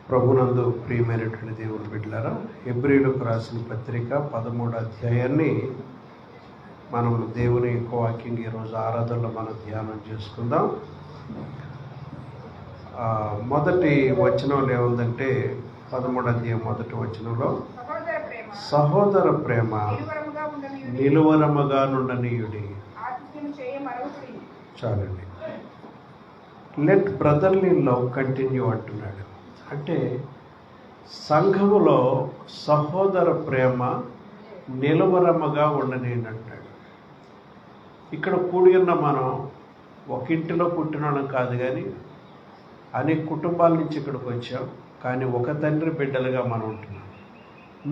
ప్రభునందు ప్రియమైనటువంటి దేవుని బిడ్డలారా, హెబ్రీయులకు రాసిన పత్రిక 13వ అధ్యాయాన్ని మనం దేవుని యొక్క వాక్యం ఈరోజు ఆరాధనలో మనం ధ్యానం చేసుకుందాం. మొదటి వచనంలో ఏముందంటే 13వ అధ్యాయం మొదటి వచనంలో సహోదర ప్రేమ నిలువరముగా నుండనీయుడి. చాలండి. లెట్ బ్రదర్లీ లవ్ కంటిన్యూ అంటున్నాడు. అంటే సంఘములో సహోదర ప్రేమ నిలవరముగా ఉండనేనంటాడు. ఇక్కడ కూడి ఉన్న మనం ఒక ఇంటిలో పుట్టిన వాళ్ళం కాదు, కానీ అనేక కుటుంబాల నుంచి ఇక్కడికి వచ్చాం. కానీ ఒక తండ్రి బిడ్డలుగా మనం ఉంటున్నాం.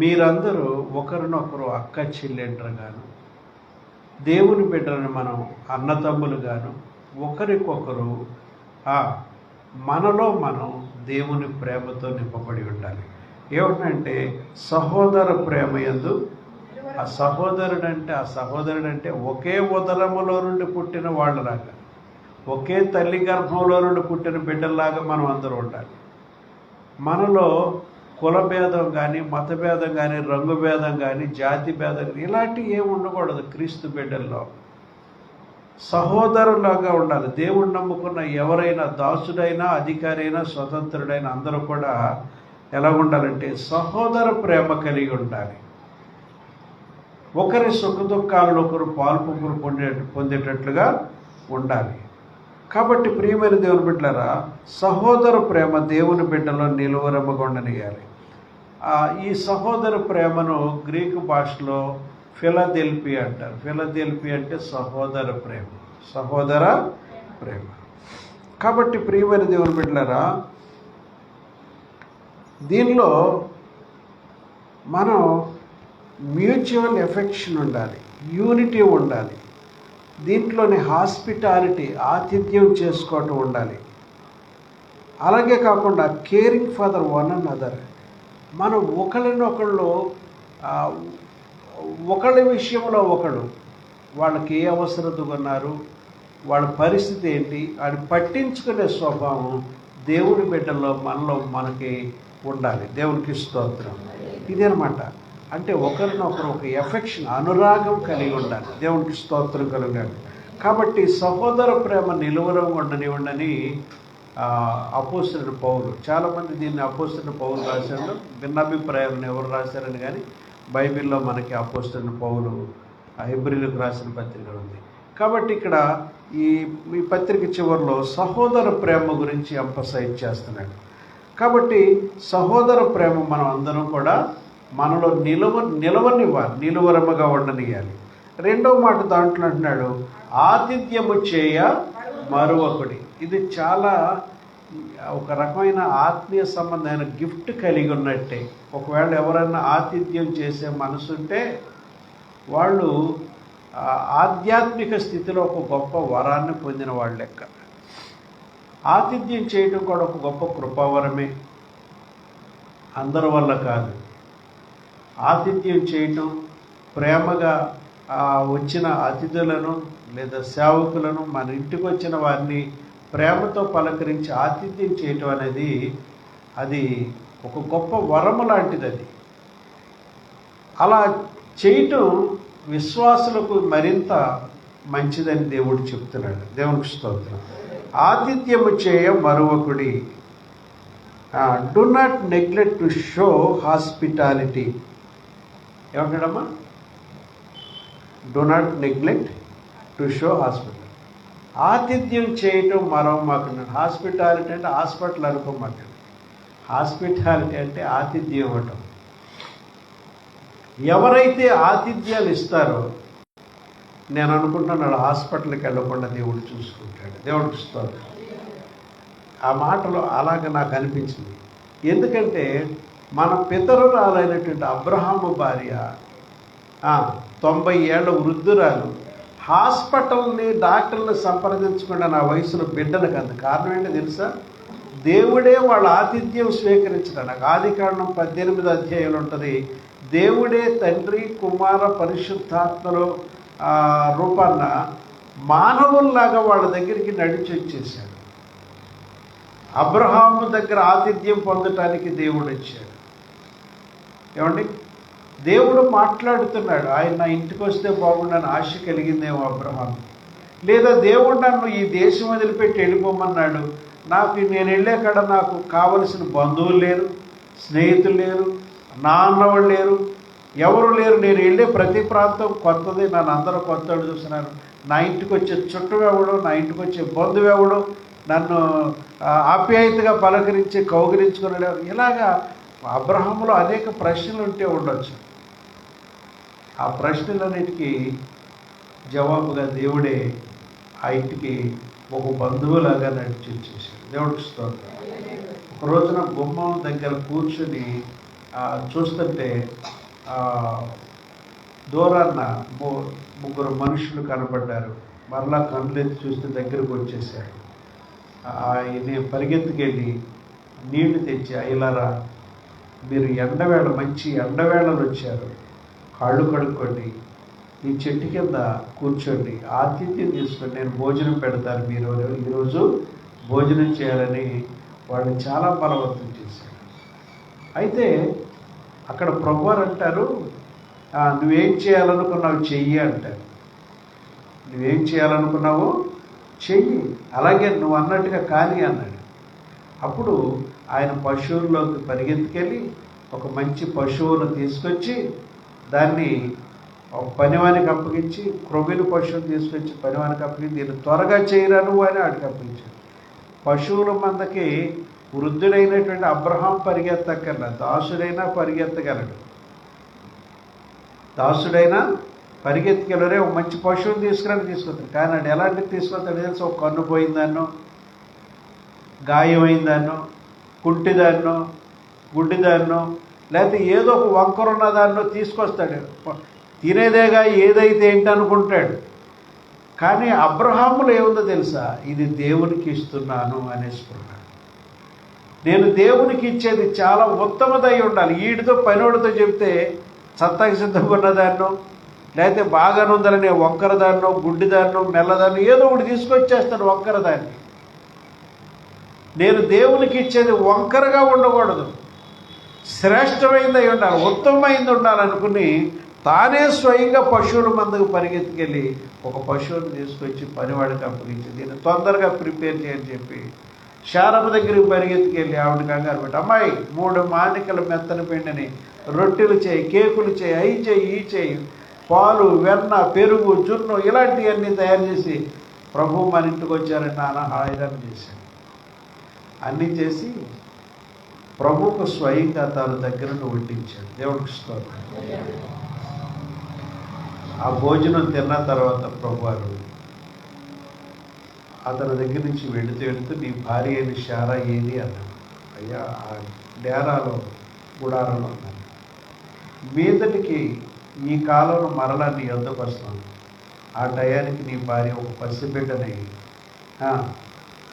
మీరందరూ ఒకరినొకరు అక్క చెల్లెండ్రుగాను, దేవుని బిడ్డలను మనం అన్నతమ్ములుగాను, ఒకరికొకరు మనలో మనం దేవుని ప్రేమతో నింపబడి ఉండాలి. ఏమిటంటే సహోదర ప్రేమ యందు ఆ సహోదరుడు అంటే ఒకే ఉదరములో నుండి పుట్టిన వాళ్ళలాగా, ఒకే తల్లి గర్భంలో నుండి పుట్టిన బిడ్డల్లాగా మనం అందరూ ఉండాలి. మనలో కుల భేదం కానీ, మత భేదం కానీ, రంగు భేదం కానీ, జాతి భేదం ఇలాంటివి ఏమి ఉండకూడదు. క్రీస్తు బిడ్డల్లో సహోదరులాగా ఉండాలి. దేవుడు నమ్ముకున్న ఎవరైనా, దాసుడైనా, అధికారి అయినా, స్వతంత్రుడైనా అందరూ కూడా ఎలా ఉండాలంటే సహోదర ప్రేమ కలిగి ఉండాలి. ఒకరి సుఖ దుఃఖాలను ఒకరు పాల్పొంపులు పొందేటట్లుగా ఉండాలి. కాబట్టి ప్రియమైన దేవుని బిడ్డలారా, సహోదర ప్రేమ దేవుని బిడ్డలో నిలువరముగా ఉండనియాలి. ఈ సహోదర ప్రేమను గ్రీకు భాషలో ఫిలదెల్ఫియా అంటారు. ఫిలదెల్ఫియా అంటే సహోదర ప్రేమ. కాబట్టి ప్రియమైన దేవుని బిడ్డలారా, దీనిలో మనం మ్యూచువల్ ఎఫెక్షన్ ఉండాలి, యూనిటీ ఉండాలి. దీంట్లోని హాస్పిటాలిటీ, ఆతిథ్యం చేసుకోవటం ఉండాలి. అలాగే కాకుండా caring for the one and other. మనం ఒకళ్ళనొకళ్ళు ఒకళ్ళ విషయంలో ఒకడు, వాళ్ళకి ఏ అవసరత ఉన్నారు, వాళ్ళ పరిస్థితి ఏంటి అని పట్టించుకునే స్వభావం దేవుని బిడ్డల్లో మనకి ఉండాలి. దేవునికి స్తోత్రం. ఇదేనమాట. అంటే ఒకరినొకరు ఒక ఎఫెక్షన్, అనురాగం కలిగి ఉండాలి. దేవునికి స్తోత్రం కలగాలి. కాబట్టి సహోదర ప్రేమ నిలువరంగా ఉండని అపోస్తలుడు పౌలు, చాలామంది దీన్ని అపోస్తలుడు పౌలు రాశాడు. భిన్నాభిప్రాయాలను ఎవరు రాశారని కానీ బైబిల్లో మనకి అపోస్తలుడు పౌలు హెబ్రీయులకు రాసిన పత్రిక ఉంది. కాబట్టి ఇక్కడ ఈ పత్రిక చివరిలో సహోదర ప్రేమ గురించి ఎంఫసైజ్ చేస్తున్నాడు. కాబట్టి సహోదర ప్రేమ మనం అందరం కూడా మనలో నిలువరముగా ఉండనియాలి. రెండవ మాట దాంట్లో అంటున్నాడు, ఆతిథ్యము చేయ మరొకడి. ఇది చాలా ఒక రకమైన ఆత్మీయ సంబంధమైన గిఫ్ట్ కలిగి ఉన్నట్టే. ఒకవేళ ఎవరైనా ఆతిథ్యం చేసే మనసుంటే వాళ్ళు ఆధ్యాత్మిక స్థితిలో ఒక గొప్ప వరాన్ని పొందిన వాళ్ళ లెక్క. ఆతిథ్యం చేయడం కూడా ఒక గొప్ప కృపావరమే, అందరి వల్ల కాదు. ఆతిథ్యం చేయటం, ప్రేమగా వచ్చిన అతిథులను లేదా సేవకులను, మన ఇంటికి వచ్చిన వారిని ప్రేమతో పలకరించి ఆతిథ్యం చేయటం అనేది అది ఒక గొప్ప వరము లాంటిది. అది అలా చేయటం విశ్వాసులకు మరింత మంచిదని దేవుడు చెప్తున్నాడు. దేవునికి స్తోత్రం. ఆతిథ్యము చేయ మరొకడి. Do not neglect to show hospitality. ఏమంటాడమ్మా? Do not neglect to show hospitality. ఆతిథ్యం చేయటం మాకు. హాస్పిటాలిటీ అంటే హాస్పిటల్ అనుకోమాకండి. హాస్పిటాలిటీ అంటే ఆతిథ్యం ఇవ్వటం. ఎవరైతే ఆతిథ్యాలు ఇస్తారో నేను అనుకుంటున్నాడు హాస్పిటల్కి వెళ్ళకుండా దేవుడు చూసుకుంటాడు. దేవుడికి ఇస్తారు. ఆ మాటలో అలాగ నాకు అనిపించింది. ఎందుకంటే మన పితరురాలైనటువంటి అబ్రహాము భార్య 90 ఏళ్ల వృద్ధురాలు హాస్పిటల్ని, డాక్టర్ని సంప్రదించకుండా నా వయసులో బిడ్డలకు అంత కారణం ఏంటో తెలుసా? దేవుడే వాళ్ళ ఆతిథ్యం స్వీకరించడానికి. ఆదికాండం 18వ అధ్యాయంలో ఉంటుంది. దేవుడే తండ్రి, కుమార, పరిశుద్ధాత్మలో రూపాన్న మానవుల్లాగా వాళ్ళ దగ్గరికి నడిచి వచ్చేసాడు. అబ్రహాము దగ్గర ఆతిథ్యం పొందటానికి దేవుడు వచ్చాడు. ఏమండి, దేవుడు మాట్లాడుతున్నాడు. ఆయన నా ఇంటికి వస్తే బాగుండని ఆశ కలిగిందేమో అబ్రహాము. లేదా దేవుడు నన్ను ఈ దేశం వదిలిపెట్టి వెళ్ళిపోమన్నాడు. నేను వెళ్ళే కాడ నాకు కావలసిన బంధువులు లేరు, స్నేహితులు లేరు, నాన్నవాళ్ళు లేరు, ఎవరు లేరు. నేను వెళ్ళే ప్రతి ప్రాంతం కొత్తది, నన్ను అందరూ కొత్త చూస్తున్నారు. నా ఇంటికి వచ్చే చుట్టం ఎవడు, నా ఇంటికి వచ్చే బంధువు ఎవడు, నన్ను ఆప్యాయతగా పలకరించి కౌగిలించుకున్నాడు. ఇలాగా అబ్రహాములో అనేక ప్రశ్నలు ఉంటే ఉండొచ్చు. ఆ ప్రశ్నలన్నిటికీ జవాబుగా దేవుడే ఆ ఇంటికి ఒక బంధువులాగా నడిచి వచ్చేసాడు. దేవుడికి స్తోత్రం. ఒక రోజున గుమ్మం దగ్గర కూర్చుని చూస్తుంటే దూరాన్న ముగ్గురు మనుషులు కనపడ్డారు. మరలా కళ్ళెత్తి చూస్తే దగ్గరకు వచ్చేసాడు. నేను పరిగెత్తుకెళ్ళి నీళ్లు తెచ్చి, అయ్యలారా మీరు మంచి ఎండవేళలు వచ్చారు, కాళ్ళు కడుక్కోండి, ఈ చెట్టు కింద కూర్చోండి, ఆతిథ్యం తీసుకొని నేను భోజనం పెడతాను, మీరు ఈరోజు భోజనం చేయాలని వాళ్ళని చాలా బలవంతం చేశారు. అయితే అక్కడ ప్రభువారు అంటారు, నువ్వేం చేయాలనుకున్నావు చెయ్యి అంటారు. నువ్వేం చేయాలనుకున్నావు చెయ్యి, అలాగే నువ్వు అన్నట్టుగా కానీ అన్నాడు. అప్పుడు ఆయన పశువుల్లోకి పరిగెత్తుకెళ్ళి ఒక మంచి పశువును తీసుకొచ్చి దాన్ని ఒక పనివానికి అప్పగించి, క్రొవ్విన పశువుని తీసుకొచ్చి పనివానికి అప్పగించి, దీన్ని త్వరగా చేయరా నువ్వు అని ఆడికి అప్పగించాడు. పశువుల మందకి వృద్ధుడైనటువంటి అబ్రహాం పరిగెత్తక్కర్లా, దాసుడైనా పరిగెత్తగలడు. దాసుడైనా పరిగెత్తుకెళ్ళరే ఒక మంచి పశువుని తీసుకొస్తాడు. కానీ అది ఎలాంటిది తీసుకొస్తాడు తెలుసు? ఒక కన్ను పోయిందాన్నో, గాయమైందాన్నో, కుంటిదాన్నో, గుడ్డిదాన్నో, లేకపోతే ఏదో ఒక వంకర ఉన్నదాన్నో తీసుకొస్తాడు. తినేదేగా ఏదైతే ఏంటి అనుకుంటాడు. కానీ అబ్రహాములో ఏముందో తెలుసా? ఇది దేవునికి ఇస్తున్నాను అనేసుకున్నాడు. నేను దేవునికి ఇచ్చేది చాలా ఉత్తమదై ఉండాలి. వీడితో పనివాడితో చెప్తే సత్తాకి సిద్ధంగా ఉన్నదాన్నో, లేకపోతే బాగానుందని వంకరదాన్నో, గుడ్డిదాన్నో, మెల్లదాన్నో ఏదో ఒకటి తీసుకొచ్చేస్తాడు వంకరదాన్ని. నేను దేవునికి ఇచ్చేది వంకరగా ఉండకూడదు, శ్రేష్టమైందై ఉండాలి, ఉత్తమమైంది ఉండాలనుకుని తానే స్వయంగా పశువుల మందకు పరిగెత్తుకెళ్ళి ఒక పశువుని తీసుకొచ్చి పనివాడికి అప్పగించి దీన్ని తొందరగా ప్రిపేర్ చేయని చెప్పి శారమ్మ దగ్గరికి పరిగెత్తుకెళ్ళి ఆవిడ కంగారు పెట్టి, అమ్మాయి 3 మానికల మెత్తని పిండిని రొట్టెలు చేయి, కేకులు చేయి, అవి చేయి, ఈ చేయి, పాలు, వెన్న, పెరుగు, జున్ను ఇలాంటివన్నీ తయారు చేసి ప్రభు మన ఇంటికి వచ్చారని నాన్న హాయిరాన్ని చేశాడు. అన్నీ చేసి ప్రభువుకు స్వయంగా తాను దగ్గరను వడ్డించాడు. దేవుడికి స్తోత్రం. ఆ భోజనం తిన్న తర్వాత ప్రభువారు అతని దగ్గర నుంచి వెళుతూ నీ భార్య అయిన శారా ఏది అన్నాడు. అయ్యా ఆ డేరాలో గుడారంలో అన్నాడు. మీదటికి ఈ కాలంలో మరలా నీ యొద్దకు వస్తాను. ఆ టయానికి నీ భార్య ఒక పసిబిడ్డని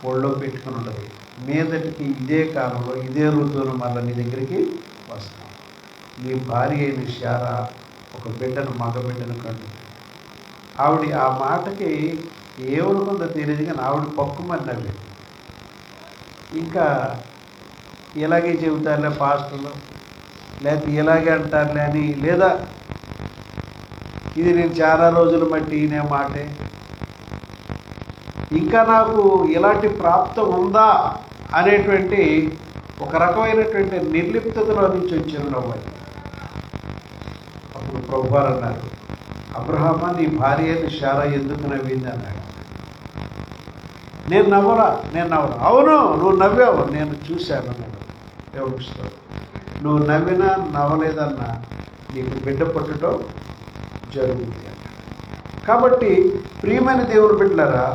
ఒళ్ళో పెట్టుకుని ఉంటుంది. మీదటికి ఇదే కాలంలో ఇదే ఋతువును మరలా నీ దగ్గరికి వస్తాను. నీ భార్య అయిన శారా ఒక బిడ్డను, మగబిడ్డను కండు. ఆవిడ ఆ మాటకి ఏమనుకుందో తెలియదు, కానీ ఆవిడ పక్కుమన్నవి. ఇంకా ఇలాగే చెబుతారులే పాస్టర్లు, లేకపోతే ఇలాగే అంటారులే అని, లేదా ఇది నేను చాలా రోజులు బట్టి ఈయనే మాటే, ఇంకా నాకు ఇలాంటి ప్రాప్తం ఉందా అనేటువంటి ఒక రకమైనటువంటి నిర్లిప్తలో నుంచి వచ్చిన నవ్వాలి. అప్పుడు ప్రభువారు అన్నారు, అబ్రహామా నీ భార్య అయిన శారా ఎందుకు నవ్వింది అన్నాడు. నేను నవ్వరా. అవును నువ్వు నవ్వావు, నేను చూశాను అన్నాడు. దేవుడికి నువ్వు నవ్వినా నవ్వలేదన్నా నీకు బిడ్డ పుట్టడం జరుగుతుంది అన్నాడు. కాబట్టి ప్రియమైన దేవుని బిడ్డలారా,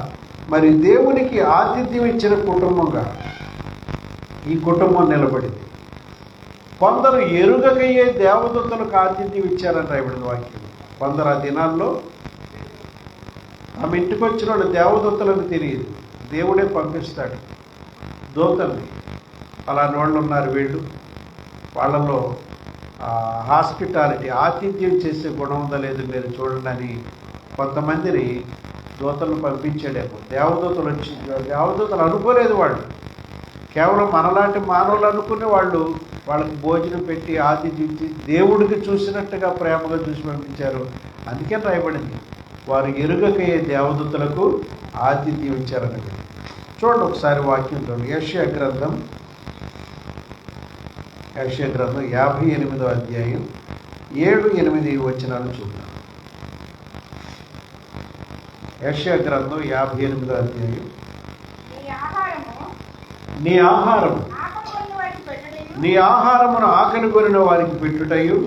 మరి దేవునికి ఆతిథ్యం ఇచ్చిన కుటుంబంగా ఈ కుటుంబం నిలబడింది. కొందరు ఎరుగకయ్యే దేవదూతలకు ఆతిథ్యం ఇచ్చారని రాయబడిన వాక్యం. కొందరు ఆ దినాల్లో ఆమె ఇంటికి వచ్చిన వాళ్ళు దేవదూతలకు తెలియదు, దేవుడే పంపిస్తాడు దూతల్ని. అలాంటి వాళ్ళు ఉన్నారు వీళ్ళు, వాళ్ళలో హాస్పిటాలిటీ, ఆతిథ్యం చేసే గుణం ఉందా లేదు మీరు చూడండి అని కొంతమందిని దూతలను పంపించాడేమో. దేవదూతలు అనుకోలేదు వాళ్ళు, కేవలం మనలాంటి మానవులు అనుకునే వాళ్ళకి భోజనం పెట్టి ఆతిథ్యం ఇచ్చి దేవుడికి చూసినట్టుగా ప్రేమగా చూసి పంపించారు. అందుకే రాయబడింది, వారు ఎరుగకయ్యే దేవదూతలకు ఆతిథ్యం ఇచ్చారని. చూడండి ఒకసారి వాక్యం చూడండి. యెషయా గ్రంథం 58వ అధ్యాయం 7-8 వచనాలు చూద్దాం. యెషయా గ్రంథం 58వ అధ్యాయం. నీ ఆహారమును ఆకలి కొనిన వారికి పెట్టుటయు,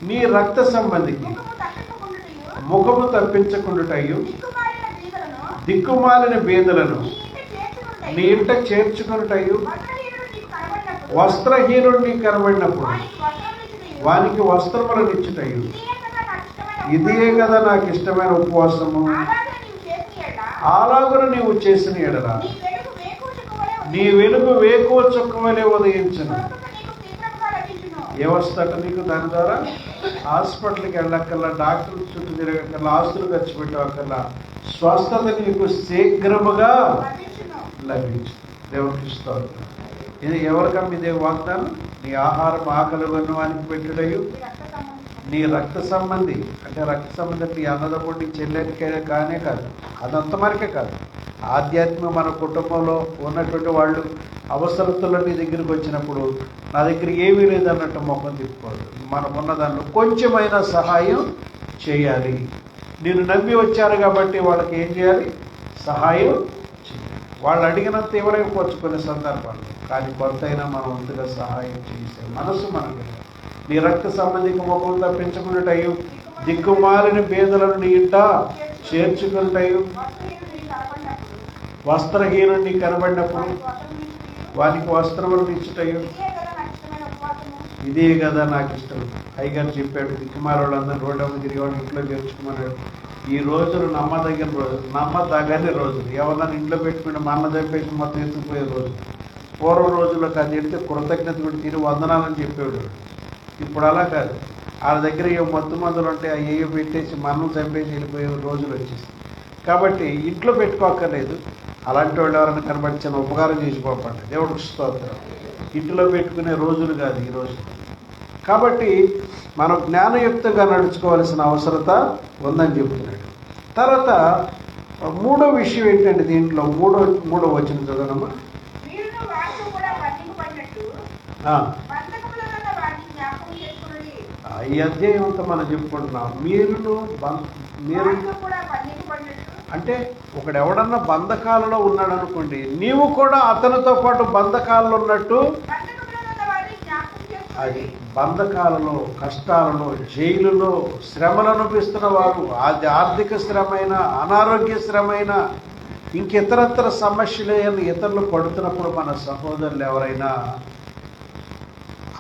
నీ రక్త సంబంధికి ముఖము తప్పించకుండుటయు, దిక్కుమాలిన బీదలను నీ ఇంట చేర్చుకున్నటయు, వస్త్రహీనుడు నీకు కనబడినప్పుడు వానికి వస్త్రములను ఇచ్చుటయు, ఇదే కదా నాకు ఇష్టమైన ఉపవాసము. అలాగున నీవు చేసిన ఎడల నీ వెలుగు వేకువ చుక్క వలె ఉదయించును. ఏ వస్తట నీకు? దాని ద్వారా హాస్పిటల్కి వెళ్ళక్కల్లా, డాక్టర్ చుట్టూ తిరగక్కల్లా, ఆస్తులు ఖర్చు పెట్టక్కల్లా, స్వస్థత నీకు శీఘ్రముగా లభించు. దేవునికి స్తోత్రం. ఇది ఎవరికమ్మ ఇదే వాగ్దానం? నీ ఆహారం ఆకలి కొన్న వానికి పెట్టుటయు, నీ రక్త సంబంధి అంటే రక్త సంబంధి నీ అన్నదమ్ముడి చెల్లెనికే కానే కాదు, అదంత వరకే కాదు, ఆధ్యాత్మిక మన కుటుంబంలో ఉన్నటువంటి వాళ్ళు అవసరతుల్లో నీ దగ్గరికి వచ్చినప్పుడు నా దగ్గర ఏమీ లేదన్నట్టు ముఖం తిప్పుకోదు. మనకున్న దాంట్లో కొంచెమైనా సహాయం చేయాలి. నేను నమ్మి వచ్చారు కాబట్టి వాళ్ళకి ఏం చేయాలి? సహాయం చేయాలి. వాళ్ళు అడిగినంత ఇవ్వలేకపోవచ్చు కొన్ని సందర్భాలు, కానీ కొంతైనా మనం వంతుగా సహాయం చేసే మనసు మనకు. నీ రక్త సంబంధికి ముఖం తప్పించుకున్నటయు, దిక్కుమాలిన బీదలను నీ ఇంట చేర్చుకున్నటయు, వస్త్రహీనుడిని కనబడినప్పుడు వానికి వస్త్రములను ఇచ్చుటయు, ఇదే కదా నాకు ఇష్టం. అయ్యగారు చెప్పాడు, దిక్కుమాల వాళ్ళందరూ రోడ్డు తిరిగి వాళ్ళు ఇంట్లో చేర్చుకున్నాడు. ఈ రోజులు నమ్మదగిన రోజులు, నమ్మదగని రోజులు. ఎవరన్నా ఇంట్లో పెట్టుకుంటే మా అన్న చంపేసి మొత్తం ఎత్తుకుపోయే రోజు. పూర్వం రోజుల్లో అది ఎడితే కృతజ్ఞత కూడా తిని వందనాలని చెప్పేవాడు. ఇప్పుడు అలా కాదు, వాళ్ళ దగ్గర ఏ మత్తు మందులు ఉంటే అయ్యో పెట్టేసి మనం చంపేసి వెళ్ళిపోయే రోజులు వచ్చేసి. కాబట్టి ఇంట్లో పెట్టుకోక్కర్లేదు. అలాంటి వాళ్ళు ఎవరైనా కనబడిన ఉపకారం చేసిపోకండి. దేవుడికి స్తోత్రం. ఇంట్లో పెట్టుకునే రోజులు కాదు ఈ రోజు. కాబట్టి మనం జ్ఞానయుక్తంగా నడుచుకోవాల్సిన అవసరత ఉందని చెబుతున్నాడు. తర్వాత మూడో విషయం ఏంటంటే దీంట్లో మూడో వచనం చదవనమ్మా. ఈ అధ్యాయం అంతా మనం చెప్పుకుంటున్నాం. మీరు అంటే ఒకడెవడన్నా బంధకాలలో ఉన్నాడు అనుకోండి, నీవు కూడా అతనితో పాటు బంధకాలలో ఉన్నట్టు. అది బంధకాలలో, కష్టాలలో, జైలులో శ్రమలు అనిపిస్తున్న వారు, అది ఆర్థిక శ్రమైన, అనారోగ్య శ్రమైన, ఇంకితరత్ర సమస్యలు ఇతరులు పడుతున్నప్పుడు మన సహోదరులు ఎవరైనా,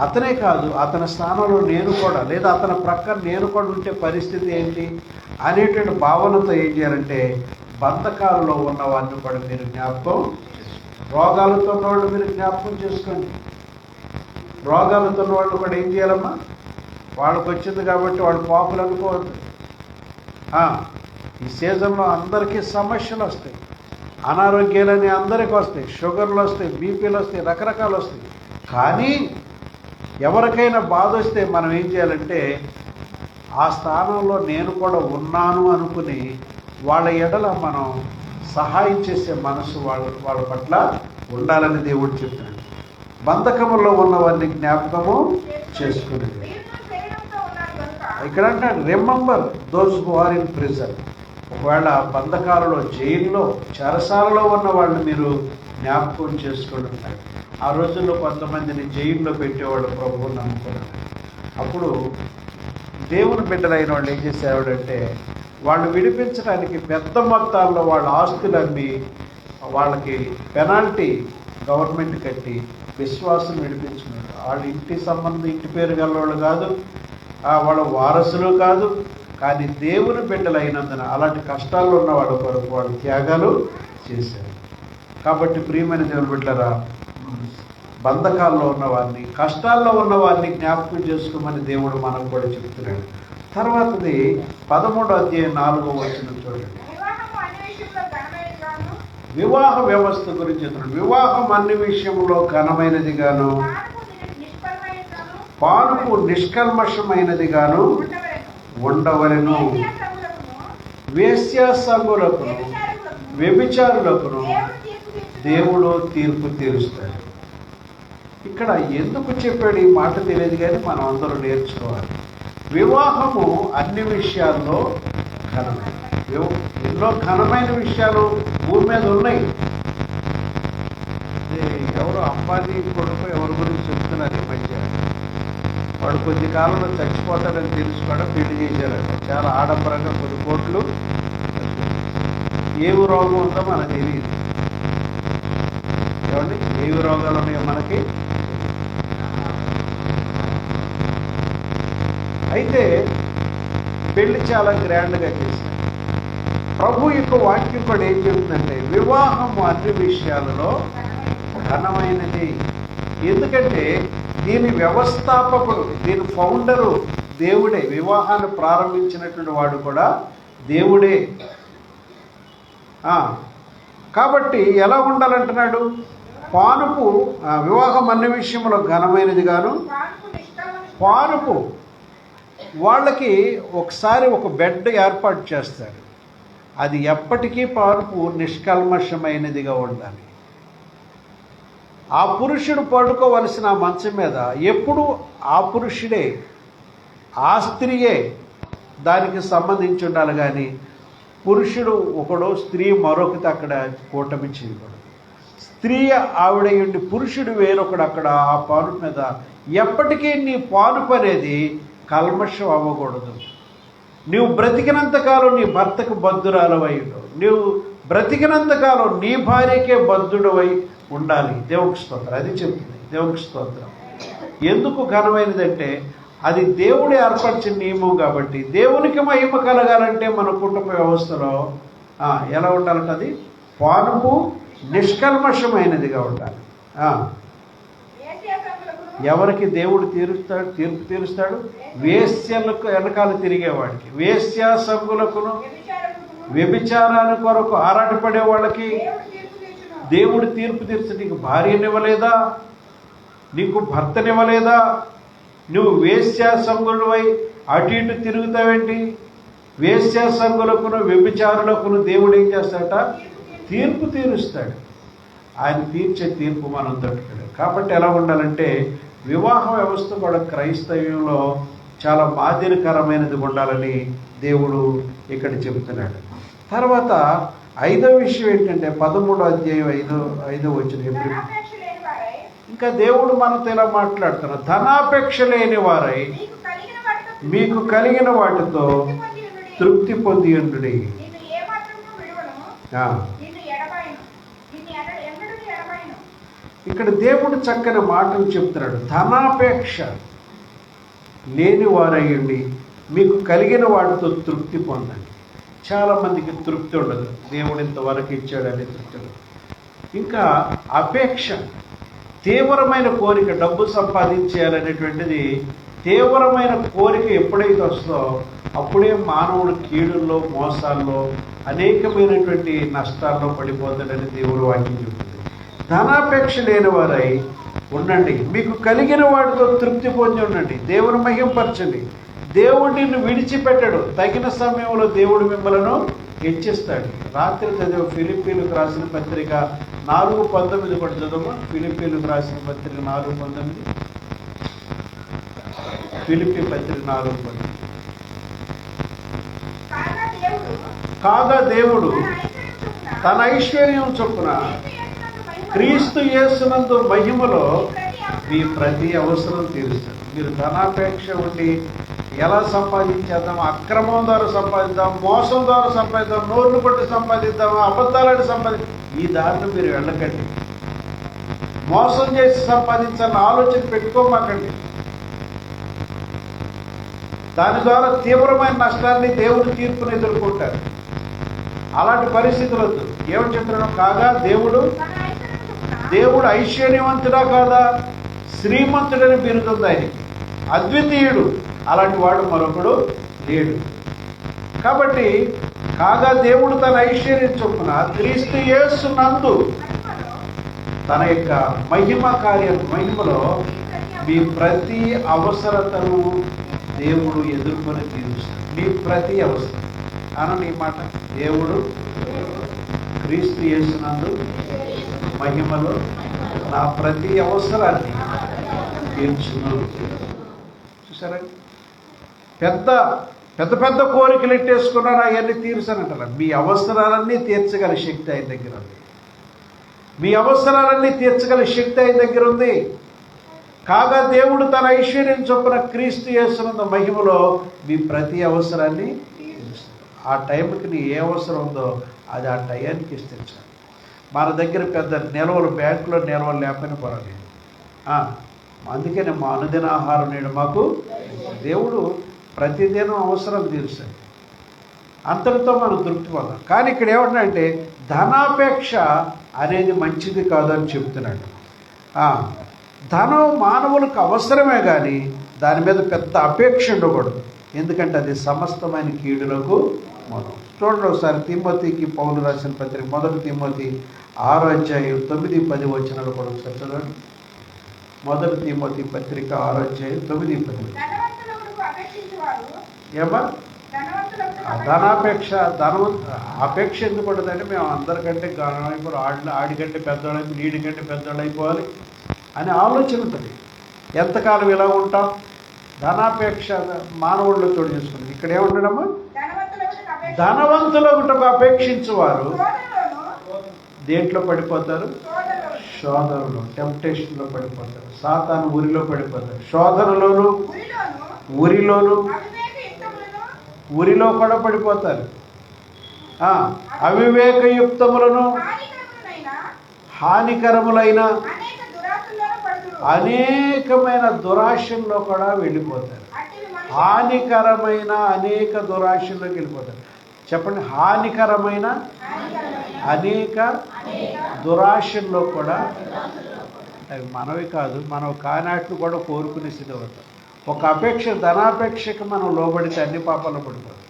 అతనే కాదు అతని స్థానంలో నేను కూడా, లేదా అతని ప్రక్కన నేను కూడా ఉంటే పరిస్థితి ఏంటి అనేటువంటి భావనతో ఏం చేయాలంటే బంధకాలలో ఉన్న వారిని కూడా మీరు జ్ఞాపకం, రోగాలతో ఉన్న వాళ్ళు మీరు జ్ఞాపకం చేసుకోండి. రోగాలతో ఉన్న వాళ్ళు కూడా ఏం చేయాలమ్మా? వాళ్ళకి వచ్చింది కాబట్టి వాళ్ళు పాపులు అనుకోవద్దు. ఈ సీజన్లో అందరికీ సమస్యలు వస్తాయి, అనారోగ్యాలని అందరికీ వస్తాయి, షుగర్లు వస్తాయి, బీపీలు వస్తాయి, రకరకాలు వస్తాయి. కానీ ఎవరికైనా బాధ వస్తే మనం ఏం చేయాలంటే ఆ స్థానంలో నేను కూడా ఉన్నాను అనుకుని వాళ్ళ ఎడల మనం సహాయం చేసే మనసు వాళ్ళ పట్ల ఉండాలని దేవుడు చెప్తున్నాడు. బంధకములో ఉన్నవారిని జ్ఞాపకము చేసుకునేది. ఇక్కడ అంటాడు, remember those who are in prison. ఒకవేళ బంధకాలలో, జైల్లో, చెరసాలలో ఉన్న వాళ్ళని మీరు జ్ఞాపకం చేసుకుంటున్నారు. ఆ రోజుల్లో కొంతమందిని జైల్లో పెట్టేవాడు ప్రభువుని నమ్ముకున్నాడు. అప్పుడు దేవుని బిడ్డలైన వాళ్ళు ఏం చేసేవాడంటే వాళ్ళు విడిపించడానికి పెద్ద మొత్తాల్లో వాళ్ళ ఆస్తులు అమ్మి వాళ్ళకి పెనాల్టీ గవర్నమెంట్ కట్టి విశ్వాసం విడిపించుకున్నాడు. వాళ్ళ ఇంటి సంబంధం, ఇంటి పేరు గలవాళ్ళు కాదు, వాళ్ళ వారసులు కాదు, కానీ దేవుని బిడ్డలైనందున అలాంటి కష్టాల్లో ఉన్న వాళ్ళ కొరకు వాళ్ళు త్యాగాలు చేశారు. కాబట్టి ప్రియమైన దేవుని బిడ్డలారా, బంధకాల్లో ఉన్నవారిని, కష్టాల్లో ఉన్నవారిని జ్ఞాపకం చేసుకోమని దేవుడు మనకు కూడా చెప్తున్నాడు. తర్వాతది 13వ అధ్యాయం 4వ వచనం చూడండి. వివాహ వ్యవస్థ గురించి చెప్తున్నాడు. వివాహం అన్ని విషయంలో ఘనమైనది గాను, పానుపు నిష్కల్మషమైనది గాను ఉండవలెను. వేశ్యాసంగులకును వ్యభిచారులకును దేవుడు తీర్పు తీరుస్తాడు. ఇక్కడ ఎందుకు చెప్పాడు ఈ మాట తెలియదు, కానీ మనం అందరూ నేర్చుకోవాలి. వివాహము అన్ని విషయాల్లో ఘనమైన, ఎన్నో ఘనమైన విషయాలు భూమి మీద ఉన్నాయి. ఎవరు అంబానీ కొడుకు ఎవరి గురించి చెప్తున్నారు ఈ మధ్య, వాడు కొద్ది కాలంలో చచ్చిపోతాడని తెలుసుకోవడం పెళ్లి చేశారట. చాలా ఆడంబరంగా కొన్ని కోట్లు. ఏమి రోగం ఉందో మనకు తెలియదు. ఏమండి, ఏవి రోగాలు ఉన్నాయో మనకి. అయితే పెళ్లి చాలా గ్రాండ్గా చేశారు. ప్రభు యొక్క వాక్యం కూడా ఏం చెబుతుందంటే వివాహము అన్ని విషయాలలో ఘనమైనది. ఎందుకంటే దీని వ్యవస్థాపకుడు, దీని ఫౌండరు దేవుడే. వివాహాన్ని ప్రారంభించినటువంటి వాడు కూడా దేవుడే. కాబట్టి ఎలా ఉండాలంటున్నాడు? పానుపు వివాహం అన్ని విషయంలో ఘనమైనది గాను, పానుపు వాళ్ళకి ఒకసారి ఒక బెడ్ ఏర్పాటు చేస్తారు. అది ఎప్పటికీ పానుపు నిష్కల్మషమైనదిగా ఉండాలి. ఆ పురుషుడు పడుకోవలసిన మంచం మీద ఎప్పుడు ఆ పురుషుడే, ఆ స్త్రీయే దానికి సంబంధించి ఉండాలి. కానీ పురుషుడు ఒకడు, స్త్రీ మరొకటి అక్కడ కూటమి చేయకూడదు. స్త్రీ ఆవిడయుండి పురుషుడు వేరొకడు అక్కడ ఆ పానుపు మీద. ఎప్పటికీ నీ పానుపు అనేది కల్మషం అవ్వకూడదు. నువ్వు బ్రతికినంతకాలం నీ భర్తకు బద్ధురాలవై ఉండవు. నువ్వు బ్రతికినంతకాలం నీ భార్యకే బద్ధుడవై ఉండాలి. దేవునికి స్తోత్రం. అది చెప్తుంది దేవునికి స్తోత్రం. ఎందుకు ఘనమైనదంటే అది దేవుడు ఏర్పరిచిన నియమం కాబట్టి. దేవునికి మహిమ కలగాలంటే మన కుటుంబ వ్యవస్థలో ఎలా ఉండాలంటే అది పానుపు నిష్కల్మషమైనదిగా ఉండాలి. ఎవరికి దేవుడు తీర్పు తీరుస్తాడు? వేశ్యలకు వెనకాల తిరిగేవాడికి, వేశ్యాసంగులకును వ్యభిచారాల కొరకు ఆరాటపడే వాళ్ళకి దేవుడు తీర్పు తీర్చి. నీకు భార్యనివ్వలేదా? నీకు భర్తనివ్వలేదా? నువ్వు వేశ్యాసంగులవై అటు ఇటు తిరుగుతావేంటి? వేశ్యాసంగులకును వ్యభిచారులకును దేవుడు ఏం చేస్తాడట? తీర్పు తీరుస్తాడు. ఆయన తీర్చే తీర్పు మనం తట్టుకోలేం. కాబట్టి ఎలా ఉండాలంటే వివాహ వ్యవస్థ కూడా క్రైస్తవ్యంలో చాలా మాదిరికరమైనది ఉండాలని దేవుడు ఇక్కడ చెబుతున్నాడు. తర్వాత 5వ విషయం ఏంటంటే 13వ అధ్యాయం 5వ వచనం. ఇంకా దేవుడు మనతో ఇలా మాట్లాడుతున్నారు. ధనాపేక్ష లేని వారై మీకు కలిగిన వాటితో తృప్తి పొంది ఉండుడి. ఇక్కడ దేవుడు చక్కని మాటలు చెప్తున్నాడు. ధనాపేక్ష లేని వారయ్యండి, మీకు కలిగిన వాటితో తృప్తి పొందండి. చాలామందికి తృప్తి ఉండదు. దేవుడు ఇంతవరకు ఇచ్చాడని తృప్తి ఉండదు. ఇంకా అపేక్ష, తీవ్రమైన కోరిక, డబ్బు సంపాదించేయాలనేటువంటిది తీవ్రమైన కోరిక ఎప్పుడైతే వస్తుందో అప్పుడే మానవుడు కీడుల్లో, మోసాల్లో, అనేకమైనటువంటి నష్టాల్లో పడిపోతాడని దేవుడు వాక్యం చెబుతుంది. ధనాపేక్ష లేని వారై ఉండండి, మీకు కలిగిన వాటితో తృప్తి పొంది ఉండండి. దేవుని మహింపరచండి. దేవుడు నిన్ను విడిచిపెట్టాడు. తగిన సమయంలో దేవుడు మిమ్మలను హెచ్చిస్తాడు. రాత్రి చదివే ఫిలిప్పీలకు రాసిన పత్రిక 4:19 కూడా చదువు. ఫిలిప్పీలకు రాసిన పత్రిక 4:19. ఫిలిప్పీ పత్రిక 4:19. కాగా దేవుడు తన ఐశ్వర్యం చొప్పున క్రీస్తు యేసునందు మహిమలో మీ ప్రతి అవసరం తీరుస్తాడు. మీరు ధనాపేక్ష ఉండి ఎలా సంపాదించేద్దాం, అక్రమం ద్వారా సంపాదిద్దాం, మోసం ద్వారా సంపాదిద్దాం, నోరును కొట్టి సంపాదిద్దాం, అబద్ధాలను ఈ దారిలో మీరు వెళ్ళకండి. మోసం చేసి సంపాదించాలని ఆలోచన పెట్టుకోమాకండి. దాని ద్వారా తీవ్రమైన నష్టాన్ని, దేవుడి తీర్పుని ఎదుర్కొంటారు. అలాంటి పరిస్థితులు వద్దు. ఏమని చెప్తున్నాడు? కాగా దేవుడు ఐశ్వర్యవంతుడా కాదా? శ్రీమంతుడని బిరుదుంది ఆయనకి. అద్వితీయుడు. అలాంటి వాడు మరొకడు లేడు. కాబట్టి కాగా దేవుడు తన ఐశ్వర్యం చొప్పున క్రీస్తు యేసునందు తన యొక్క మహిమలో మీ ప్రతి అవసరతను దేవుడు ఎదుర్కొని తీరుస్తాడు. మీ ప్రతి అవసరం అనండి ఈ మాట. దేవుడు క్రీస్తు యేసునందు మహిమలో నా ప్రతి అవసరాన్ని తీర్చును. చూసారా? పెద్ద పెద్ద పెద్ద కోరికలు ఎట్టేసుకున్నాను, అవన్నీ తీర్చానంటారా? మీ అవసరాలన్నీ తీర్చగల శక్తి ఆయన దగ్గర ఉంది. మీ అవసరాలన్నీ తీర్చగల శక్తి ఆయన దగ్గర ఉంది. కాగా దేవుడు తన ఐశ్వర్యం చొప్పున క్రీస్తు యేసునందు మహిమలో మీ ప్రతి అవసరాన్ని తీరుస్తాడు. ఆ టైంకి నీ ఏ అవసరం ఉందో అది ఆ టయానికి ఇస్తాడు. మన దగ్గర పెద్ద నిల్వలు, బ్యాంకులో నిల్వలు లేకపోయినా పర్వాలేదు. అందుకనే మా అనుదిన ఆహారం నేడు మాకు దేవుడు ప్రతిదినం అవసరం తీరుస్తాడు. అంతటితో మనం తృప్తి పొందాం. కానీ ఇక్కడ ఏమంటే ధనాపేక్ష అనేది మంచిది కాదని చెప్తున్నాడు. ధనం మానవులకు అవసరమే కానీ దాని మీద పెద్ద అపేక్ష ఉండకూడదు. ఎందుకంటే అది సమస్తమైన కీడులకు మూలం. చూడండి ఒకసారి తిమోతికి పౌలు రాసిన పత్రిక 1 తిమోతి 6:9-10 వచనాలు కూడా ఒకసారి చదవండి. 1 తిమోతి పత్రిక 6:9-10. ఏమా ధనాపేక్ష అపేక్ష ఎందుకు ఉండదంటే మేము అందరికంటే అయిపోవాలి, ఆడికంటే పెద్దవాళ్ళు అయిపోయి, నీడికంటే పెద్దవాళ్ళు అయిపోవాలి అనే ఆలోచన ఉంటుంది. ఎంతకాలం ఇలా ఉంటాం? ధనాపేక్ష మానవుల్లో చోటు చేసుకుంది. ఇక్కడ ఏమంటాడమ్మా? ధనవంతులకు అపేక్షించేవారు దేంట్లో పడిపోతారు? శోధనలో, టెంప్టేషన్లో పడిపోతారు. సాతాను ఊరిలో పడిపోతారు. శోధనలోను, ఊరిలోను, ఊరిలో కూడా పడిపోతారు. అవివేకయుక్తములను, హానికరములైన అనేకమైన దురాశల్లో కూడా వెళ్ళిపోతారు. హానికరమైన అనేక దురాశల్లోకి వెళ్ళిపోతారు. చెప్పండి, హానికరమైన అనేక దురాశల్లో కూడా మనవి కాదు, మనం కానాట్లు కూడా కోరుకునే స్థితి అవుతాం. ఒక అపేక్ష, ధనాపేక్షకు మనం లోబడితే అన్ని పాపాలు పడిపోతాం.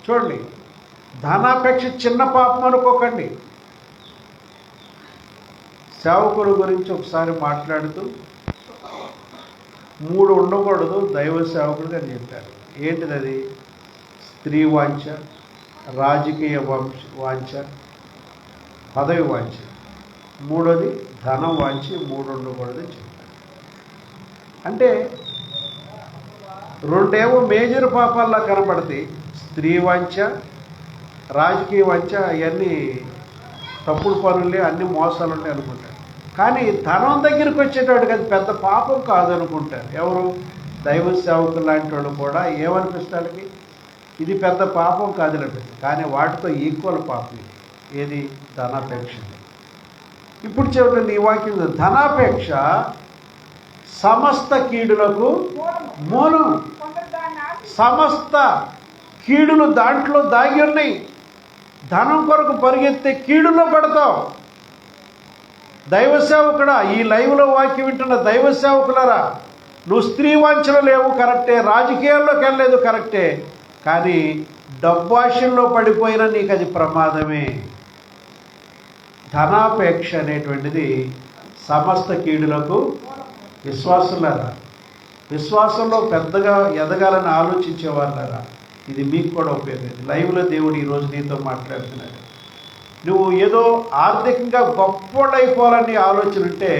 చూడండి, ధనాపేక్ష చిన్న పాపం అనుకోకండి. సేవకుల గురించి ఒకసారి మాట్లాడుతూ 3 ఉండకూడదు దైవ సేవకుడు అని చెప్పారు. ఏంటిది? స్త్రీ వాంఛ, రాజకీయ వాంఛ, పదవి వాంఛ. 3వది ధనం వాంఛ. 3 ఉండకూడదు చెప్పారు. అంటే 2 మేజర్ పాపాల్లా కనపడతాయి. స్త్రీ వాంఛ, రాజకీయ వాంఛ, అవన్నీ తప్పుడు పనులే, అన్ని మోసాలు ఉంటాయి అనుకుంటారు. కానీ ధనం దగ్గరికి వచ్చేటోడికి అది పెద్ద పాపం కాదనుకుంటారు. ఎవరు? దైవ సేవకులు లాంటి వాళ్ళు కూడా ఏమనిపిస్తాడికి ఇది పెద్ద పాపం కాదులంటారు. కానీ వాటితో ఈక్వల్ పాపం ఏది? ధనాపేక్ష. ఇప్పుడు చూడండి ఈ వాక్యం, ధనాపేక్ష సమస్త కీడులకు మూలం. సమస్త కీడులు దాంట్లో దాగి ఉన్నాయి. ధనం కొరకు పరిగెత్తే కీడులో పడతావు. దైవ సేవకుడా, ఈ లైవ్లో వాక్యం వింటున్న దైవ సేవకులరా, నువ్వు స్త్రీ వాంఛలో లేవు కరెక్టే, రాజకీయాల్లోకి వెళ్ళలేదు కరెక్టే, కానీ డబ్బాషల్లో పడిపోయినా నీకు అది ప్రమాదమే. ధనాపేక్ష అనేటువంటిది సమస్త కీడులకు. విశ్వాసులారా, విశ్వాసంలో పెద్దగా ఎదగాలని ఆలోచించేవాళ్ళారా, ఇది మీకు కూడా ఉపయోగం. లైవ్లో దేవుడు ఈరోజు నీతో మాట్లాడుతున్నాడు. నువ్వు ఏదో ఆర్థికంగా గొప్పవాళ్ళైపోవాలని ఆలోచన ఉంటే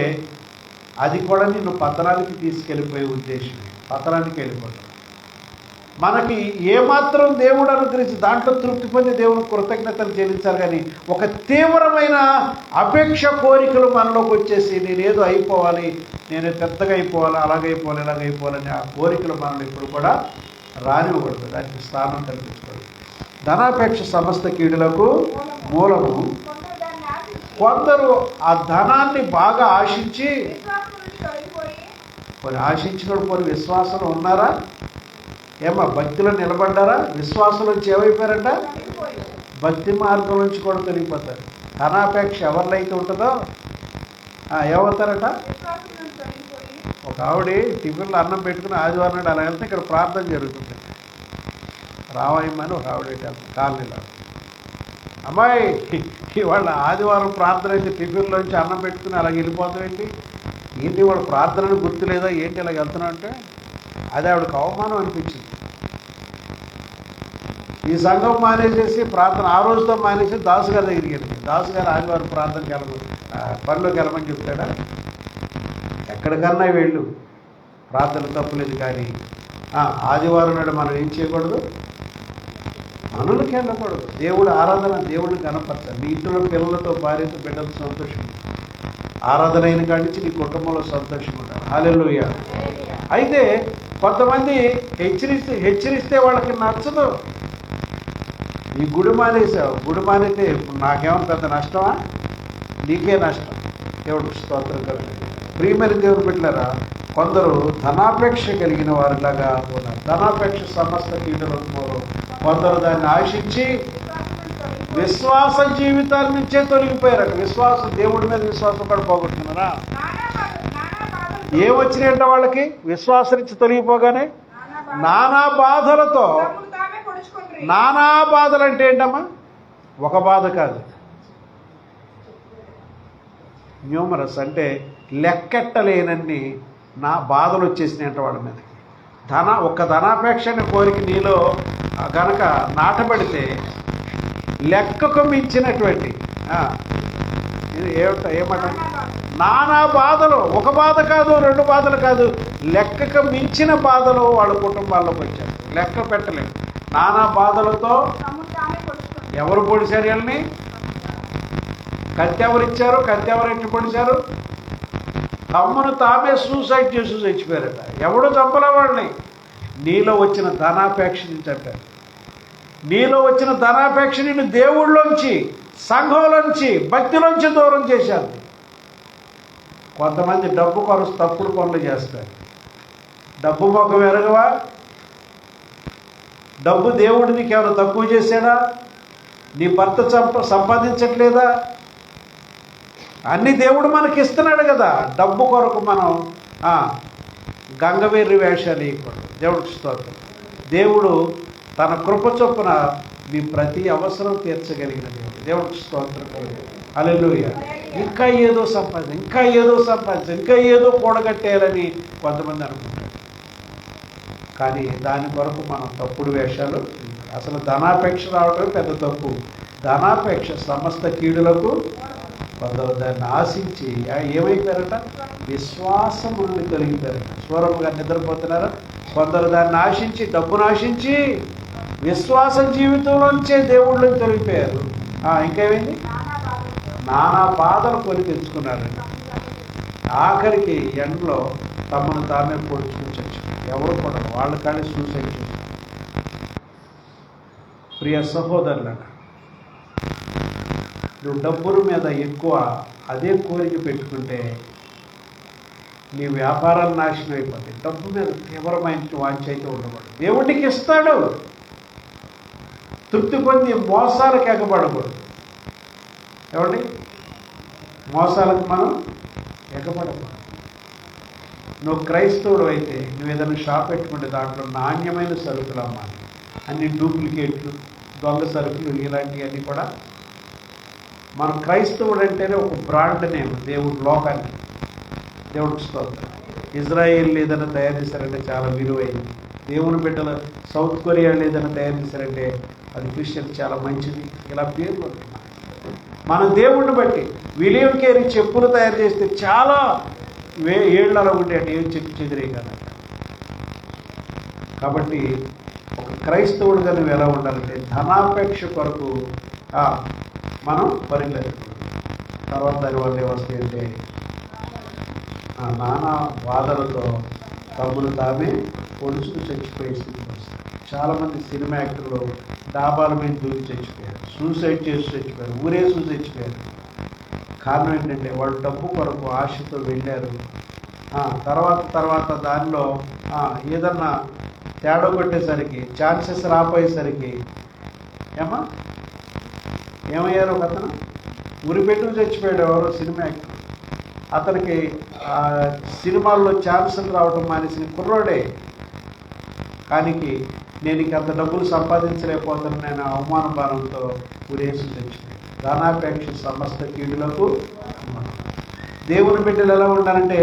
అది కూడా నిన్ను పతనానికి తీసుకెళ్ళిపోయే ఉద్దేశమే. పతనానికి వెళ్ళిపోతావు. మనకి ఏమాత్రం దేవుడు అనుగ్రహించి దాంట్లో తృప్తి పొంది దేవుని కృతజ్ఞతలు చెల్లించాలి. కానీ ఒక తీవ్రమైన అపేక్ష కోరికలు మనలోకి వచ్చేసి నేనేదో అయిపోవాలి, నేను పెద్దగా అయిపోవాలి, అలాగైపోవాలి, ఇలాగైపోవాలని ఆ కోరికలు మనలో ఇప్పుడు కూడా రానివ్వకూడదు. దానికి స్థానం కల్పించకూడదు. ధనాపేక్ష సమస్త కీడులకు మూలము. కొందరు ఆ ధనాన్ని బాగా ఆశించి, కొన్ని ఆశించినప్పుడు కొన్ని విశ్వాసంలో ఉన్నారా? ఏమా భక్తిలో నిలబడ్డారా? విశ్వాసం నుంచి ఏమైపోయారంట? భక్తి మార్గం నుంచి కూడా తొలగిపోతారు. ధనాపేక్ష ఎవరిలో అయితే ఉంటుందో ఏమవుతారట? ఒక ఆవిడ టిఫిన్లో అన్నం పెట్టుకుని ఆదివారం నాడు అలా వెళ్తే ఇక్కడ ప్రార్థన జరుగుతుంది. రావాయమని ఒక ఆవిడ కాలనీలో, అమ్మాయి ఇవాళ ఆదివారం ప్రార్థన అయితే టిఫిన్లోంచి అన్నం పెట్టుకుని అలాగ వెళ్ళిపోతామేంటి, ఏంటి వాళ్ళ ప్రార్థనను గుర్తులేదా ఏంటి ఇలాగ వెళ్తున్నావు అంటే, అది ఆవిడకి అవమానం అనిపించింది. ఈ సంఘం మానేసేసి ప్రార్థన ఆ రోజుతో మానేసి దాసు గారి దగ్గరికి వెళ్ళింది. దాసు గారు ఆదివారం ప్రార్థనకి పనిలోకి వెళ్ళమని చెప్తాడా? ఎక్కడికన్నా వెళ్ళు, ప్రార్థన తప్పులేదు. కానీ ఆదివారం నాడు మనం ఏం చేయకూడదు, పనులకి వెళ్ళకూడదు. దేవుడు ఆరాధన, దేవుడిని కనపరచాలి. నీ ఇంట్లో పిల్లలతో, భార్యతో, బిడ్డలతో సంతోషం, ఆరాధన అయిన కాడి నుంచి నీ కుటుంబంలో సంతోషం ఉండాలి. హల్లెలూయా. అయితే కొంతమంది హెచ్చరిస్తే వాళ్ళకి నచ్చదు. ఈ గుడి మానేసావు, గుడి మానేస్తే నాకేమైనా పెద్ద నష్టమా? నీకే నష్టం. దేవుడికి స్తోత్రం కలుగుతుంది. ప్రియమైన దేవుడు బిడ్డలారా, కొందరు ధనాపేక్ష కలిగిన వారిలాగా ఉన్నారు. ధనాపేక్ష సమస్త కీడులకు మూలం. కొందరు దాన్ని ఆశించి విశ్వాస జీవితాల నుంచే తొలగిపోయారట. విశ్వాసం, దేవుడి మీద విశ్వాసం కూడా పోగొట్టుకున్నారా? ఏమొచ్చినాయంట వాళ్ళకి? విశ్వాసం నుంచి తొలగిపోగానే నానా బాధలతో. నానా బాధలు అంటే ఏంటమ్మా? ఒక బాధ కాదు, న్యూమరస్, అంటే లెక్కెట్టలేనన్ని నా బాధలు వచ్చేసినాయంట వాళ్ళ మీద. ఒక్క ధనాపేక్షని కోరిక నీలో గనక నాటబడితే లెక్కకు మించినటువంటి ఏమంట నానా బాధలు, ఒక బాధ కాదు, రెండు బాధలు కాదు, లెక్కకు మించిన బాధలు వాళ్ళ కుటుంబాల్లోకి వచ్చారు. లెక్క పెట్టలేదు. నానా బాధలతో ఎవరు పొడిచారు వీళ్ళని? కత్తి ఎవరు ఇచ్చారు? కత్తి ఎవరు ఎట్టి పొడిచారు? తమ్మును తామే సూసైడ్ చేసి చచ్చిపోయారట. ఎవడు చంపలే వాళ్ళని. నీలో వచ్చిన ధనాపేక్ష నుంచి అంటారు. నీలో వచ్చిన ధనాపేక్ష నిన్ను దేవుళ్ళలోంచి, సంఘంలోంచి, భక్తిలోంచి దూరం చేశారు. కొంతమంది డబ్బు కొరకు తప్పుడు పనులు చేస్తారు. డబ్బు మొక్క ఎరగవా? డబ్బు దేవుడు నీకు ఎవరు తక్కువ చేశాడా? నీ భర్త సంపాదించట్లేదా? అన్ని దేవుడు మనకి ఇస్తున్నాడు కదా. డబ్బు కొరకు మనం గంగవేర్రి వేషాలు వేయకూడదు. దేవుడికి స్తోత్రం. దేవుడు తన కృప చొప్పున మీ ప్రతి అవసరం తీర్చగలిగిన దేవుడు. దేవుడికి స్తోత్రం. హల్లెలూయా. ఇంకా ఏదో కూడగట్టేయాలని కొంతమంది అనుకుంటారు. కానీ దాని కొరకు మనం తప్పుడు వేషాలు, అసలు ధనాపేక్ష రావటం పెద్ద తప్పు. ధనాపేక్ష సమస్త కీడులకు. కొందరు దాన్ని ఆశించి ఏమైపోయారట? విశ్వాసం నుండి తొలగిపోయారట. స్వరముగా నిద్రపోతున్నారా? కొందరు దాన్ని ఆశించి, డబ్బును ఆశించి విశ్వాస జీవితంలోంచే దేవుళ్ళని తొలగిపోయారు. ఇంకేమైంది? నానా బాధలు కొని తెచ్చుకున్నారండి. ఆఖరికి ఎండలో తమను తామే పొడుచుకుని చచ్చారు. ఎవరు కూడా వాళ్ళ కానీ సూసైడ్ చేశారు. ప్రియ సహోదరులట, నువ్వు డబ్బుల మీద ఎక్కువ అదే కోరిక పెట్టుకుంటే నీ వ్యాపారాలు నాశనం అయిపోతాయి. డబ్బు మీద తీవ్రమైన వాంఛ అయితే ఉండకూడదు. దేవుడికి ఇస్తాడు, తృప్తి పొంది మోసాలకు ఎగబడకూడదు. ఏమండి? మోసాలకు మనం ఎగబడకూడదు. నువ్వు క్రైస్తవుడు అయితే నువ్వు ఏదైనా షాప్ పెట్టుకుంటే దాంట్లో నాణ్యమైన సరుకులు అమ్మాలి. అన్ని డూప్లికేట్లు, దొంగ సరుకులు, ఇలాంటివన్నీ కూడా. మన క్రైస్తవుడు అంటేనే ఒక బ్రాండ్ నేమ్ దేవుడు లోకానికి. దేవుడికి స్తోత్రం. ఇజ్రాయేల్ ఏదైనా తయారు చేశారంటే చాలా విలువైంది. దేవుని బిడ్డలు సౌత్ కొరియాలో ఏదైనా తయారు చేశారంటే అది క్రిస్టియన్ చాలా మంచిది. ఇలా పేర్లు ఉంటున్నాయి. మన దేవుడిని బట్టి విలియం కేరీ చెప్పులు తయారు చేస్తే చాలా ఏళ్ళలో ఉండేటి, ఏం చెప్పి చెదిరే కదా. కాబట్టి ఒక క్రైస్తవుడిగా నువ్వు ఎలా ఉండాలంటే ధనాపేక్ష కొరకు మనం పరిగెత్తకూడదు. తర్వాత దానివల్ల ఏమొస్తాయంటే నానా బాధలతో తమ్మును తామే పొడుచుకు చచ్చిపోయే స్థితికి వస్తారు. చాలామంది సినిమా యాక్టర్లు డాబాల మీద దూకి చచ్చిపోయారు, సూసైడ్ చేసి చచ్చిపోయారు, ఊరేసి చచ్చిపోయారు. కారణం ఏంటంటే వాళ్ళు డబ్బు కొరకు ఆశతో వెళ్ళారు. తర్వాత దానిలో ఏదన్నా తేడా కొట్టేసరికి, ఛాన్సెస్ రాపోయేసరికి ఏమయ్యారు? ఒక అతను ఉరిపెట్టుకు చచ్చిపోయాడు. ఎవరో సినిమా యాక్టర్. అతనికి సినిమాల్లో ఛాన్సులు రావటం మానేసిన కుర్రోడే. కానీ నేను ఇంక అంత డబ్బులు సంపాదించలేకపోతాను, నేను అవమాన భారంతో ఉరేసి తెచ్చుకున్నాను. ధనాపేక్ష సమస్త కీడులకు. దేవుని బిడ్డలు ఎలా ఉండాలంటే,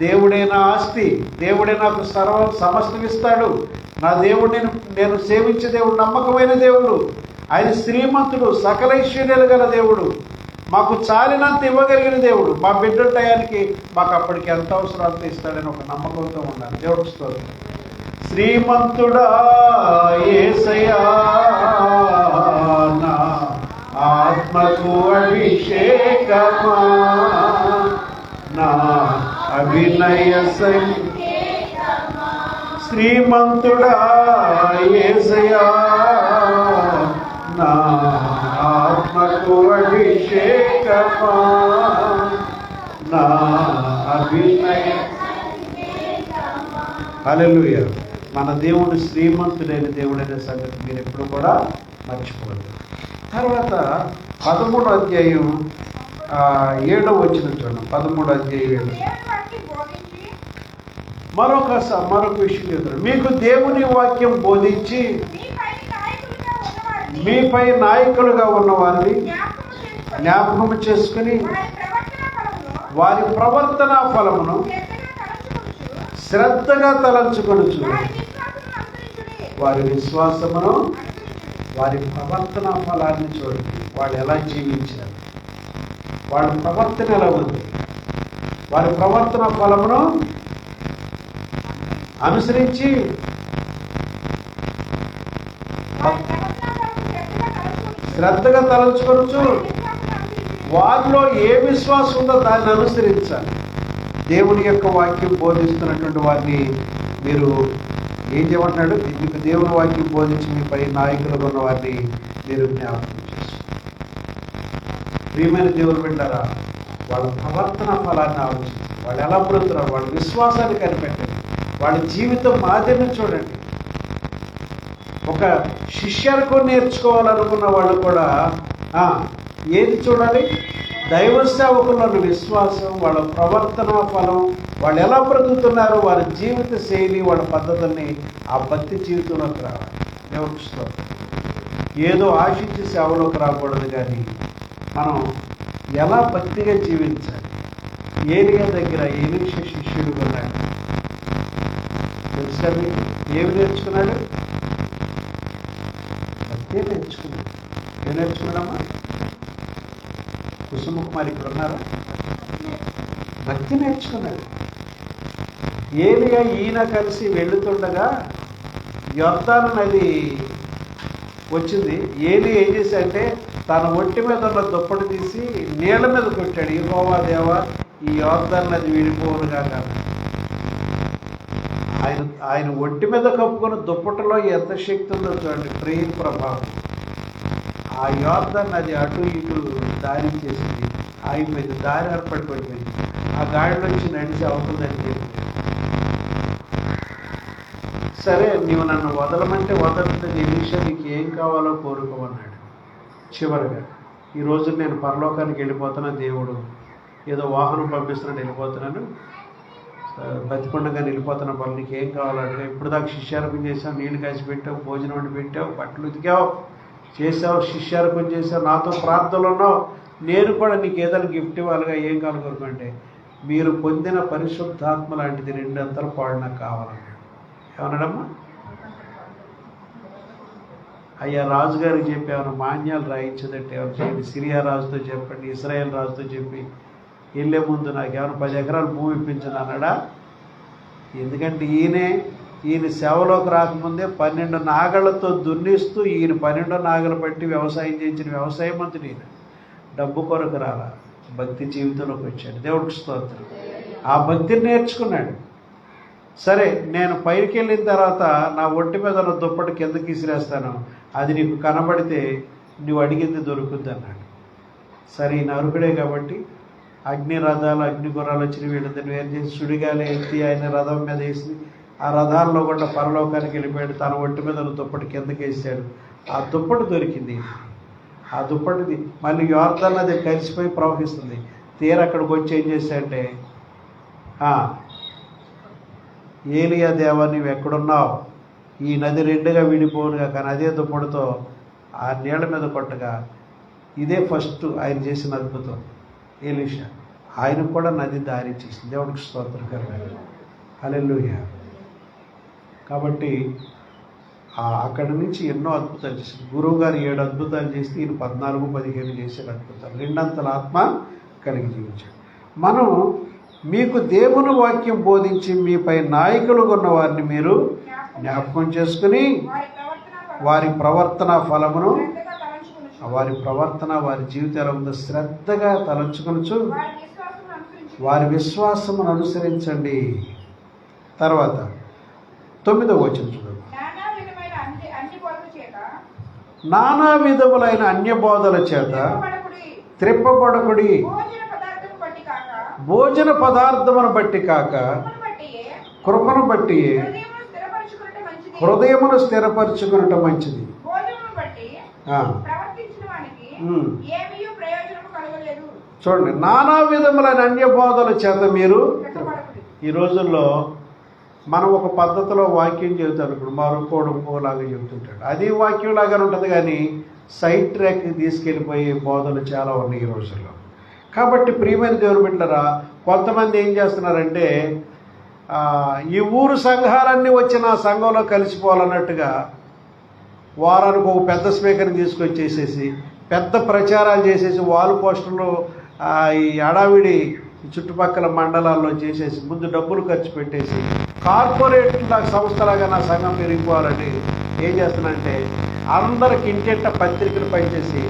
దేవుడే నా ఆస్తి, దేవుడే నాకు సమస్తం ఇస్తాడు, నా దేవుడు నేను సేవించే దేవుడు నమ్మకమైన దేవుడు, ఆయన శ్రీమంతుడు, సకల ఐశ్వర్యాలు గల దేవుడు, మాకు చాలినంత ఇవ్వగలిగిన దేవుడు, మా బిడ్డ టయానికి మాకు అప్పటికి ఎంత అవసరం అంత ఇస్తాడని ఒక నమ్మకంతో ఉండాలి. దేవుడికి స్తోత్రం. శ్రీమంతుడా యేసయ్యా నా ఆత్మకు అభిషేకమా, నా అభినయ శ్రీమంతుడా యేసయ్యా నా ఆత్మకు అభిషేకమా, నా అభినయ. హల్లెలూయా. మన దేవుడు శ్రీమంతుడైన దేవుడైన సంగతి మీరు ఎప్పుడు కూడా మర్చిపోలేదు. తర్వాత 13వ అధ్యాయం 7వ వచనం చూడండి. 13వ అధ్యాయం 7. మరొక విషయం చెప్తారు. మీకు దేవుని వాక్యం బోధించి మీపై నాయకులుగా ఉన్న వారిని జ్ఞాపకం చేసుకుని వారి ప్రవర్తన ఫలమును శ్రద్ధగా తలంచుకొనుచు వారి విశ్వాసమును, వారి ప్రవర్తన ఫలాన్ని చూడండి. వాళ్ళు ఎలా జీవించారు, వాళ్ళ ప్రవర్తన ఎలా ఉంది, వారి ప్రవర్తన ఫలమును అనుసరించి శ్రద్ధగా తలంచుకొనుచు వారిలో ఏ విశ్వాసం ఉందో దాన్ని అనుసరించాలి. దేవుని యొక్క వాక్యం బోధిస్తున్నటువంటి వారిని మీరు ఏం చేయమంటున్నాడు? మీకు దేవుని వాక్యం బోధించి మీపై నాయకులుగా ఉన్న వారిని మీరు జ్ఞాపకం చేస్తారు. ప్రియమైన దేవుని బిడ్డలారా, వాళ్ళ ప్రవర్తన ఫలాన్ని ఆలోచించండి. వాళ్ళు ఎలా బ్రతుకుతున్నారు, వాళ్ళ విశ్వాసాన్ని కనిపెట్టండి, వాళ్ళ జీవితం మాదిరిని చూడండి. ఒక శిష్యర్కు నేర్చుకోవాలనుకున్న వాళ్ళు కూడా ఏది చూడాలి? దైవ సేవకులను విశ్వాసం, వాళ్ళ ప్రవర్తన ఫలం, వాళ్ళు ఎలా బ్రతుకుతున్నారు, వారి జీవిత శైలి, వాళ్ళ పద్ధతుల్ని ఆ భక్తి జీవితంలోకి రావాలి. దేవుడితో ఏదో ఆశించి సేవలోకి రాకూడదు, కానీ మనం ఎలా భక్తిగా జీవించాలి. ఏలియా దగ్గర ఎలీషా శిష్యుడు ఉన్నాడు. తెలుసా మీకు? ఏమి నేర్చుకున్నాడు? భక్తి నేర్చుకున్నాడు. ఏం నేర్చుకున్నాడమ్మా? కుసుమకుమారి ఇక్కడ ఉన్నారా? భక్తి నేర్చుకున్నాడు. ఏలియా ఈయన కలిసి వెళుతుండగా యొర్దాను నది వచ్చింది. ఏలి ఏం చేశాడంటే తన ఒంటి మీద ఉన్న దుప్పటి తీసి నీళ్ళ మీద కొట్టాడు. యెహోవా దేవా, ఈ యొర్దాను నది విడిపోవునుగా కాదు. ఆయన ఒంటి మీద కప్పుకున్న దుప్పటిలో ఎంత శక్తి ఉందో చూడండి, ప్రేమ ప్రభావం. ఆ యొర్దాను నది అటు ఇటు దారి చేసింది, ఆగిపోయింది, దారి ఏర్పడిపోయింది. ఆ గాడిలోంచి నడిచి అవుతుందని చెప్పి, సరే నీవు నన్ను వదలమంటే వదలలేదు. ఎలీషా నీకు ఏం కావాలో కోరుకోమన్నాడు. చివరిగా ఈరోజు నేను పరలోకానికి వెళ్ళిపోతున్నా, దేవుడు ఏదో వాహనం పంపిస్తున్నాడు, వెళ్ళిపోతున్నాను, బతికుండగా వెళ్ళిపోతున్న పనులు నీకు ఏం కావాలంటే, ఇప్పుడు దాకా శిష్యార్పణ చేసావు, నీళ్ళు కాసి పెట్టావు, భోజనం వండి పెట్టావు, బట్టలు ఉతికావు, చేసావు, శిష్యార్పణ చేసావు, నాతో ప్రార్థనలు ఉన్నావు, నేను కూడా నీకు ఏదైనా గిఫ్ట్ ఇవ్వాలిగా, ఏం కావాలి కోరుకుంటే మీరు పొందిన పరిశుద్ధాత్మ లాంటిది 2 అంతలు పాడు నాకు కావాలన్నాడు. ఏమన్నాడమ్మా? అయ్యా రాజుగారికి చెప్పి ఏమైనా మాన్యాలు రాయించదంటే ఎవరు చేయండి, సిరియా రాజుతో చెప్పండి, ఇస్రాయేల్ రాజుతో చెప్పి వెళ్ళే ముందు నాకు ఏమైనా 10 ఎకరాలు భూమి ఇప్పించను అన్నాడా? ఎందుకంటే ఈయన సేవలోకి రాకముందే 12 నాగళ్లతో దున్నిస్తూ ఈయన 12 నాగలు బట్టి వ్యవసాయం చేయించిన వ్యవసాయమంతుడు ఈయన. డబ్బు కొరకు రాలా, భక్తి జీవితంలోకి వచ్చాడు. దేవుడికి స్తోత్రం. ఆ భక్తిని నేర్చుకున్నాడు. సరే నేను పైకి వెళ్ళిన తర్వాత నా ఒంటి మీద ఉన్న దుప్పటి కిందకి విసిరేస్తాను, అది నీకు కనబడితే నువ్వు అడిగింది దొరుకుద్ది అన్నాడు. సరే ఈయన అరుకుడే కాబట్టి అగ్ని రథాలు, అగ్ని గుర్రాలు వచ్చిన వీళ్ళందరినీ వేరు చేసి సుడిగాలి ఎత్తి ఆయన రథం మీద వేసి ఆ రథాల్లో కూడా పరలోకానికి వెళ్ళిపోయాడు. తన ఒంటి మీద ఉన్న దుప్పటి కిందకి వేసాడు. ఆ దుప్పటి దొరికింది. ఆ దుప్పటిది మళ్ళీ యొర్దాను నది కలిసిపోయి ప్రవహిస్తుంది. తీర అక్కడికి వచ్చి ఏం చేశాడంటే, ఏలియా దేవా నువ్వు ఎక్కడున్నావు, ఈ నది రెండుగా విడిపోనుగా, కానీ అదే దుప్పటితో ఆ నీళ్ళ మీద కొట్టగా, ఇదే ఫస్ట్ ఆయన చేసిన అద్భుతం ఎలీషా. ఆయనకు కూడా నది దారి చేసింది. దేవుడికి స్తోత్రకరమైన హల్లెలూయా. కాబట్టి అక్కడి నుంచి ఎన్నో అద్భుతాలు చేశారు. గురువు గారు 7 అద్భుతాలు చేస్తే ఈయన 14, 15 చేశారు అద్భుతాలు. 2 అంతల ఆత్మ కలిగి జీవించాడు. మనం మీకు దేవుని వాక్యం బోధించి మీపై నాయకులు ఉన్న వారిని మీరు జ్ఞాపకం చేసుకుని వారి ప్రవర్తన ఫలమును, వారి ప్రవర్తన, వారి జీవితాల ముందు శ్రద్ధగా తలంచుకొనుచు వారి విశ్వాసమును అనుసరించండి. తర్వాత 9వ వచనం చూడండి. నానా విధములైన అన్య బోధల చేత త్రిప్పబడకుడి, భోజన పదార్థమును బట్టి కాక కృపను బట్టి హృదయమును స్థిరపరచుకునట మంచిది. చూడండి, నానా విధములైన అన్య బోధల చేత మీరు, ఈ రోజుల్లో మనం ఒక పద్ధతిలో వాక్యం చెబుతాడు. ఇప్పుడు మరొకడు ఇంకోలాగా చెబుతుంటాడు. అది వాక్యం లాగానే ఉంటుంది, కానీ సైడ్ ట్రాక్కి తీసుకెళ్ళిపోయే బోధలు చాలా ఉన్నాయి ఈ రోజుల్లో. కాబట్టి ప్రియమైన దేవుని బిడ్డలారా, కొంతమంది ఏం చేస్తున్నారంటే ఈ ఊరు సంఘాలన్నీ వచ్చి నా సంఘంలో కలిసిపోవాలన్నట్టుగా వారానికి ఒక పెద్ద స్పీకర్ని తీసుకొచ్చేసేసి పెద్ద ప్రచారాలు చేసేసి వాల్ పోస్టర్లు ఈ అడావిడి చుట్టుపక్కల మండలాల్లో చేసేసి ముందు డబ్బులు ఖర్చు పెట్టేసి కార్పొరేట్ సంస్థలాగా నా సంఘం పెరిగిపోవాలని ఏం చేస్తున్నానంటే అందరికి ఇంటింట పత్రికలు పనిచేసి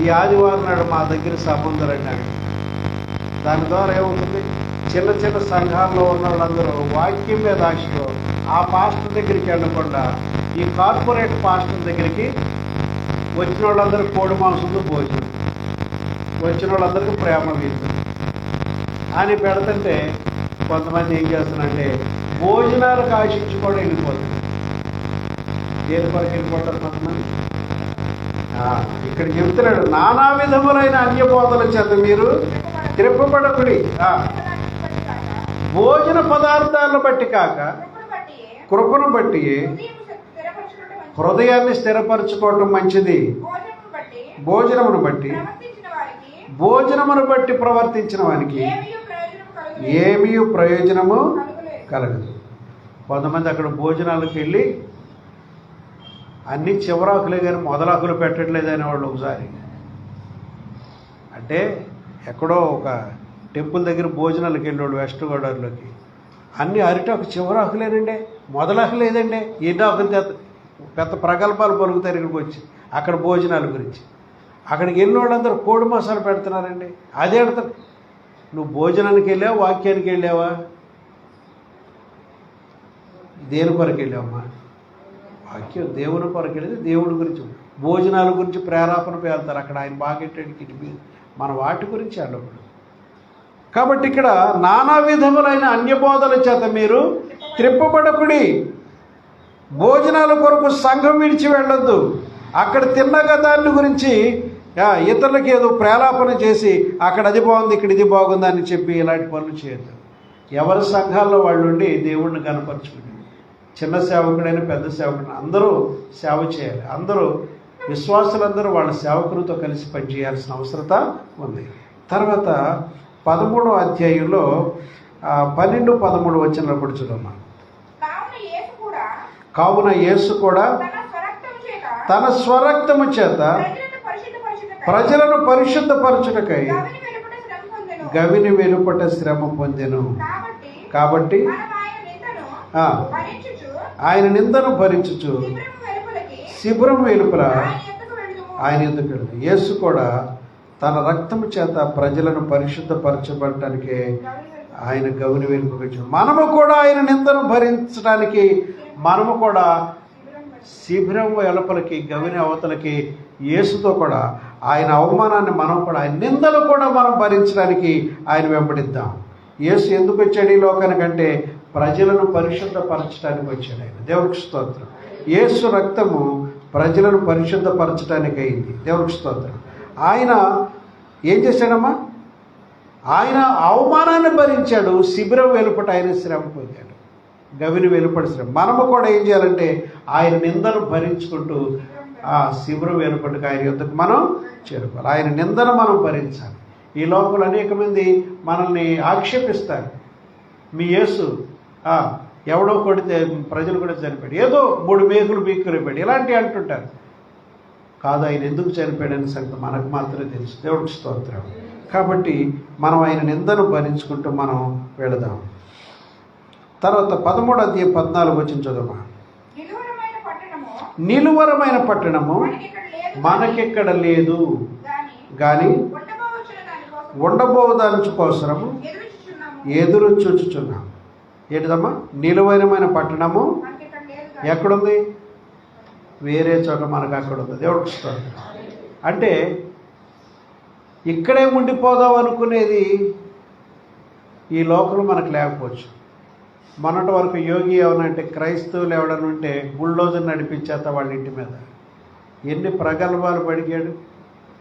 ఈ ఆదివారం నాడు మా దగ్గర సభ ఉందరండి. దాని ద్వారా ఏమవుతుంది, చిన్న చిన్న సంఘాల్లో ఉన్న వాళ్ళందరూ వాక్యం మీద ఆశతో ఆ పాస్టర్ దగ్గరికి వెళ్ళకుండా ఈ కార్పొరేట్ పాస్టర్ దగ్గరికి వచ్చిన వాళ్ళందరూ కోడి మాంసంతో భోజనం, వచ్చిన వాళ్ళందరికీ ప్రేమ వీధులు అని పెడుతుంటే కొంతమంది ఏం చేస్తున్నారంటే భోజనాలకు ఆశించి కూడా వెళ్ళిపోతుంది. దేని కొరకు వెళ్ళిపోతారు కొంతమంది? ఇక్కడ చెప్తున్నాడు, నానా విధములైన అన్య బోధల చేత మీరు త్రిప్పబడకుడి, భోజన పదార్థాలను బట్టి కాక కృపను బట్టి హృదయాన్ని స్థిరపరచుకోవటం మంచిది. భోజనమును బట్టి ప్రవర్తించిన వానికి ఏమీ ప్రయోజనము కలగదు. కొంతమంది అక్కడ భోజనాలకు వెళ్ళి అన్ని చివరాకులే కానీ మొదలాకులు పెట్టట్లేదు అనేవాళ్ళు. ఒకసారి అంటే ఎక్కడో ఒక టెంపుల్ దగ్గర భోజనాలకు వెళ్ళేవాళ్ళు వెస్ట్ గోదావరిలోకి, అన్ని అరిటాకు చివరాకులేనండి, మొదలాకు లేదండి. ఎన్నో ఆకులు పెద్ద ప్రగల్భాలు పలుకుతారు ఇక్కడికి వచ్చి అక్కడ భోజనాల గురించి. అక్కడికి వెళ్ళిన వాళ్ళందరూ కోడి మసాలా పెడుతున్నారండి. అదే అడతారు, నువ్వు భోజనానికి వెళ్ళావా వాక్యానికి వెళ్ళావా? దేని కొరకు వెళ్ళావమ్మా? వాక్యం దేవుని కొరకు వెళ్ళేది దేవుడి గురించి. భోజనాల గురించి ప్రేరేపణ పేరుతారు అక్కడ, ఆయన బాగెట్టడానికి మన వాటి గురించి అన్నప్పుడు. కాబట్టి ఇక్కడ నానా విధములైన అన్యబోధల చేత మీరు త్రిప్పబడకుడి, భోజనాల కొరకు సంఘం విడిచి వెళ్ళొద్దు. అక్కడ తిన్నగా దాని గురించి ఇతరులకి ఏదో ప్రేలాపన చేసి అక్కడ అది బాగుంది ఇక్కడ ఇది బాగుంది అని చెప్పి ఇలాంటి పనులు చేయొద్దు. ఎవరి సంఘాల్లో వాళ్ళు ఉండి దేవుడిని కనపరుచుకుని, చిన్న సేవకుడైన పెద్ద సేవకుడైన అందరూ సేవ చేయాలి. అందరూ విశ్వాసులందరూ వాళ్ళ సేవకులతో కలిసి పనిచేయాల్సిన అవసరత ఉంది. తర్వాత 13వ అధ్యాయంలో 12, 13 వచనాలు కూడా చూడమ్మా. కావున యేసు కూడా తన స్వరక్తము చేత ప్రజలను పరిశుద్ధపరచుటకై గవిని వెలుపట శ్రమ పొందెను. కాబట్టి ఆయన నిందను భరించుచు శిబిరం వెలుపల ఆయన ఎందుకు వెళ్ళి యేసు కూడా తన రక్తము చేత ప్రజలను పరిశుద్ధపరచబడటానికి ఆయన గవిని వెలుపకొచ్చాడు. మనము కూడా ఆయన నిందను భరించడానికి మనము కూడా శిబిరం వెలుపలకి గవిని అవతలకి యేసుతో కూడా ఆయన అవమానాన్ని మనం కూడా ఆయన నిందలు కూడా మనం భరించడానికి ఆయన వెంబడిద్దాం. యేసు ఎందుకు వచ్చాడు ఈ లోకానికంటే ప్రజలను పరిశుద్ధపరచడానికి వచ్చాడు ఆయన. దేవుడికి స్తోత్రం. యేసు రక్తము ప్రజలను పరిశుద్ధపరచడానికి అయింది. దేవుడికి స్తోత్రం. ఆయన ఏం చేశాడమ్మా? ఆయన అవమానాన్ని భరించాడు, శిబిరం వెలుపట ఆయన శ్రమ పొందాడు. గవిని వెలుపడిస్తారు. మనము కూడా ఏం చేయాలంటే ఆయన నిందను భరించుకుంటూ ఆ శిబిరం ఏర్పడికి ఆయన యుద్ధకు మనం చేరుకోవాలి. ఆయన నిందను మనం భరించాలి. ఈ లోపల అనేక మంది మనల్ని ఆక్షేపిస్తారు. మీ యేసు ఎవడో కొడితే ప్రజలు కూడా చనిపోయాడు, ఏదో 3 మేకులు బీక్కులిపోయాడు, ఇలాంటివి అంటుంటారు. కాదు, ఆయన ఎందుకు చనిపోయాడని సంగతి మనకు మాత్రమే తెలుసు. దేవుడికి స్తోత్రం. కాబట్టి మనం ఆయన నిందను భరించుకుంటూ మనం వెళదాం. తర్వాత 13వ అధ్యాయం 14 వచ్చిన చదువు. నిలువరమైన పట్టణము మనకిక్కడ లేదు కానీ ఉండబో దాని కోసము ఎదురు చూచుచున్నాం. ఏంటిదమ్మా? నిలువరమైన పట్టణము ఎక్కడుంది? వేరే చోట మనకు అక్కడ ఉంది. దేవుడికి స్తోత్రం. అంటే ఇక్కడే ఉండిపోదాం అనుకునేది ఈ లోకంలో మనకు లేకపోవచ్చు. మొన్నటి వరకు యోగి ఏమనంటే క్రైస్తవులు ఎవడని ఉంటే బుల్డోజర్ నడిపించేత వాళ్ళ ఇంటి మీద ఎన్ని ప్రగల్భాలు పడిగాడు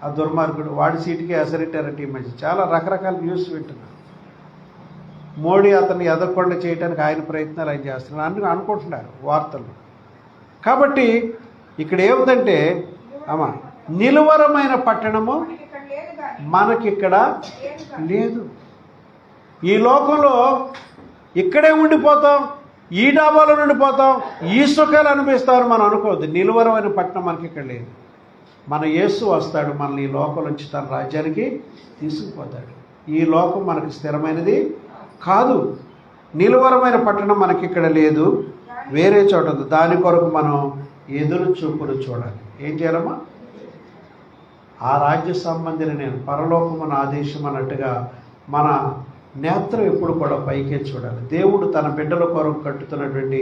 ఆ దుర్మార్గుడు. వాడి సీటుకి ఎసరిట్టారట ఈ మధ్య. చాలా రకరకాల న్యూస్ వింటున్నాను. మోడీ అతన్ని ఎదగకుండా చేయడానికి ఆయన ప్రయత్నాలు ఆయన చేస్తున్నారు అని అనుకుంటున్నారు వార్తలు. కాబట్టి ఇక్కడ ఏముందంటే నిలువరమైన పట్టణము మనకిక్కడ లేదు. ఈ లోకంలో ఇక్కడే ఉండిపోతాం, ఈ డాబాలో ఉండిపోతాం, ఈ సుఖాలు అనిపిస్తామని మనం అనుకోవద్దు. నిలువరమైన పట్టణం మనకి ఇక్కడ లేదు. మన యేసు వస్తాడు, మనల్ని ఈ లోకం నుంచి తన రాజ్యానికి తీసుకుపోతాడు. ఈ లోకం మనకి స్థిరమైనది కాదు. నిలువరమైన పట్టణం మనకి ఇక్కడ లేదు, వేరే చోట ఉంది. దాని కొరకు మనం ఎదురు చూపులు చూడాలి. ఏం చేయాలమ్మా? ఆ రాజ్య సంబంధిని నేను పరలోకమున ఆదేశం అన్నట్టుగా మన నేత్రం ఎప్పుడు కూడా పైకే చూడాలి. దేవుడు తన బిడ్డల కొరకు కట్టుతున్నటువంటి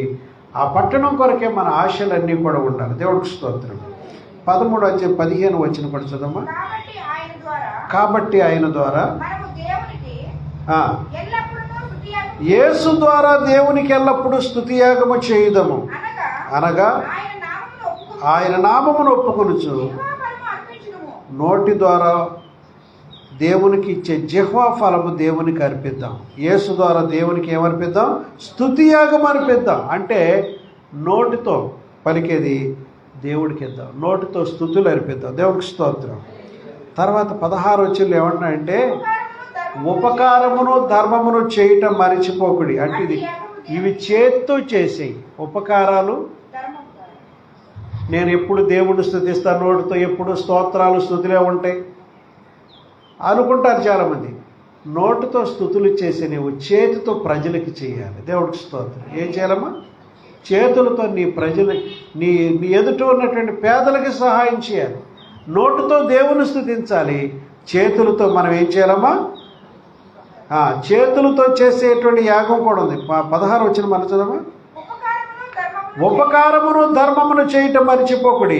ఆ పట్టణం కొరకే మన ఆశలన్నీ కూడా ఉండాలి. దేవుడికి స్తోత్రం. 13వ అధ్యాయం 15 వచ్చిన కూడా చదమ్మా. కాబట్టి ఆయన ద్వారా యేసు ద్వారా దేవునికి ఎల్లప్పుడూ స్తుతియాగము చేయుదము, అనగా ఆయన నామమును ఒప్పుకొనుచు నోటి ద్వారా దేవునికి ఇచ్చే జిహ్వా ఫలము దేవునికి అర్పిద్దాం. యేసు ద్వారా దేవునికి ఏమర్పిద్దాం? స్తుతియాగం అర్పిద్దాం. అంటే నోటితో పలికేది దేవుడికి ఇద్దాం, నోటితో స్తుతులు అర్పిద్దాం. దేవుడికి స్తోత్రం. తర్వాత 16 వచ్చిన ఏమంటున్నాయంటే ఉపకారమును ధర్మమును చేయటం మరిచిపోకుడి. అంటే ఇవి చేత్తో చేసేయి ఉపకారాలు. నేను ఎప్పుడు దేవుడిని స్తుతిస్తాను, నోటితో ఎప్పుడు స్తోత్రాలు స్తుతులే ఉంటాయి అనుకుంటారు చాలామంది. నోటితో స్తుతులు చేసే నీవు చేతితో ప్రజలకి చేయాలి. దేవుడికి స్తోత్రం. ఏం చేయాలమ్మా? చేతులతో నీ ప్రజలు నీ ఎదుట ఉన్నటువంటి పేదలకి సహాయం చేయాలి. నోటితో దేవుని స్తుతించాలి, చేతులతో మనం ఏం చేయాలమ్మా? చేతులతో చేసేటువంటి యాగం కూడా ఉంది. 16 వచ్చిన మన చదవమ్మా. ఉపకారమును ధర్మమును చేయటం మరిచిపోకుడి.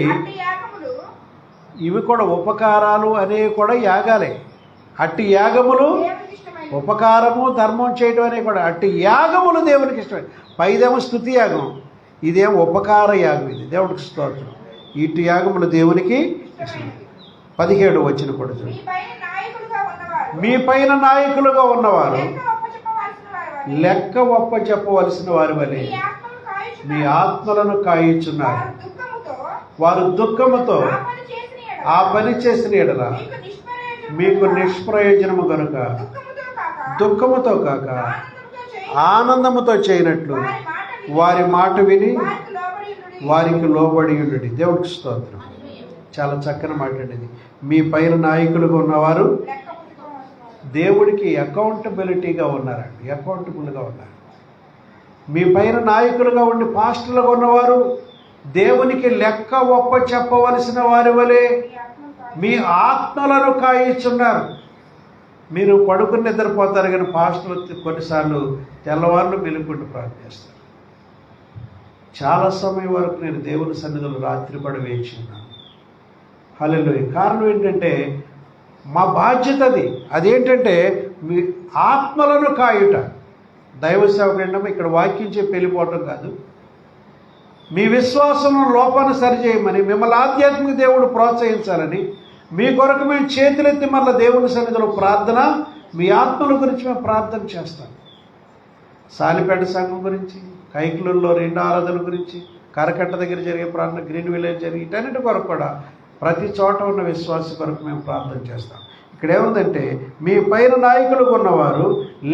ఇవి కూడా ఉపకారాలు అనేవి కూడా యాగాలే. అట్టి యాగములు, ఉపకారము ధర్మం చేయటం అనేవి కూడా అట్టి యాగములు దేవునికి ఇష్టమే. పైదేమో స్తుతి యాగం, ఇదేమో ఉపకార యాగం. ఇది దేవుడికి స్తోత్రం. ఇటు యాగములు దేవునికి ఇష్టం. 17 వచ్చిన కూడా చూడండి. మీ పైన నాయకులుగా ఉన్నవారు లెక్క ఒప్ప చెప్పవలసిన వారి వలె మీ ఆత్మలను కాయిచున్నారు. వారు దుఃఖముతో ఆ పని చేసిన ఎడల మీకు నిష్ప్రయోజనము కనుక దుఃఖముతో కాక ఆనందముతో చేయనట్లు వారి మాట విని వారికి లోబడి ఉండండి. దేవుడికి స్తోత్రం. చాలా చక్కని మాట అండి. మీ పైన నాయకులుగా ఉన్నవారు దేవుడికి అకౌంటబిలిటీగా ఉన్నారండి, అకౌంటబుల్గా ఉన్నారు. మీ పైన నాయకులుగా ఉండి పాస్టర్లుగా ఉన్నవారు దేవునికి లెక్క ఒప్ప చెప్పవలసిన వారి వలె మీ ఆత్మలను కాయిస్తున్నారు. మీరు పడుకుని నిద్రపోతారు కానీ పాస్టర్లు కొన్నిసార్లు తెల్లవారులు మెలుకుంటూ ప్రార్థిస్తారు. చాలా సమయం వరకు నేను దేవుని సన్నిధిలో రాత్రి పడి వేచి ఉన్నాను. హల్లెలూయా. కారణం ఏంటంటే మా బాధ్యత అదేంటంటే మీ ఆత్మలను కాయుట. దైవ సేవకుడు ఇక్కడ వాక్యం చెప్పి వెళ్ళిపోవటం కాదు, మీ విశ్వాసం లోపాన్ని సరిచేయమని, మిమ్మల్ని ఆధ్యాత్మిక దేవుడు ప్రోత్సహించాలని, మీ కొరకు మేము చేతులెత్తి మళ్ళీ దేవుని సన్నిధిలో ప్రార్థన, మీ ఆత్మల గురించి మేము ప్రార్థన చేస్తాం. సాలిపేట సంఘం గురించి, కైకులూరులో 2 ఆరాధనల గురించి, కరకట్ట దగ్గర జరిగే ప్రార్థన, గ్రీన్ విలేజ్ జరిగే ఇటన్నిటి కొరకు కూడా ప్రతి చోట ఉన్న విశ్వాస కొరకు మేము ప్రార్థన చేస్తాం. ఇక్కడ ఏముందంటే మీ పైన నాయకులుగా ఉన్నవారు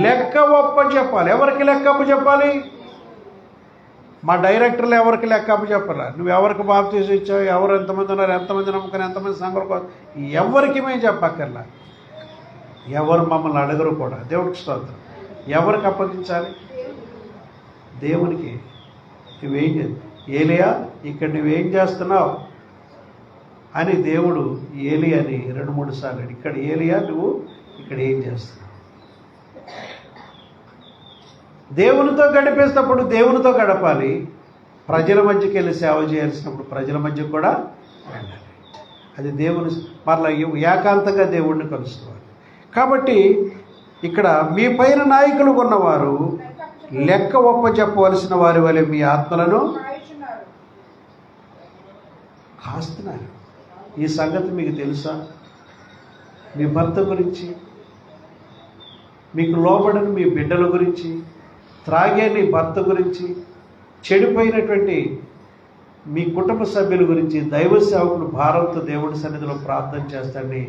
లెక్క ఒప్ప చెప్పాలి. ఎవరికి లెక్కప్ప చెప్పాలి? మా డైరెక్టర్లు ఎవరికి లెక్కప్ప చెప్పాలి. నువ్వు ఎవరికి బాప్తీసం ఇచ్చావు, ఎవరు ఎంతమంది ఉన్నారు, ఎంతమంది నమ్ముకుని, ఎంతమంది సంఘాలు, ఎవరికి మేము చెప్పక్కర్లా. ఎవరు మమ్మల్ని అడగరు కూడా. దేవుడికి స్తోత్రం. ఎవరికి అప్పగించాలి? దేవునికి. నువ్వేం ఏలియా ఇక్కడ నువ్వేం చేస్తున్నావు అని దేవుడు ఏలియాని 2-3 సార్లు, ఇక్కడ ఏలియా నువ్వు ఇక్కడ ఏం చేస్తున్నావు? దేవునితో గడిపేసినప్పుడు దేవునితో గడపాలి. ప్రజల మధ్యకి వెళ్ళి సేవ చేయాల్సినప్పుడు ప్రజల మధ్య కూడా వెళ్ళాలి. అది దేవుని మరలా ఏకాంతంగా దేవుణ్ణి కలుసుకోవాలి. కాబట్టి ఇక్కడ మీ పైన నాయకులు ఉన్నవారు లెక్క ఒప్ప చెప్పవలసిన వారి వలె మీ ఆత్మలను కాస్తున్నారు. ఈ సంగతి మీకు తెలుసా? మీ భర్త గురించి, మీకు లోబడని మీ బిడ్డల గురించి, త్రాగే నీ భర్త గురించి, చెడిపోయినటువంటి మీ కుటుంబ సభ్యుల గురించి దైవ సేవకులు భారంతో దేవుడి సన్నిధిలో ప్రార్థన చేస్తాడని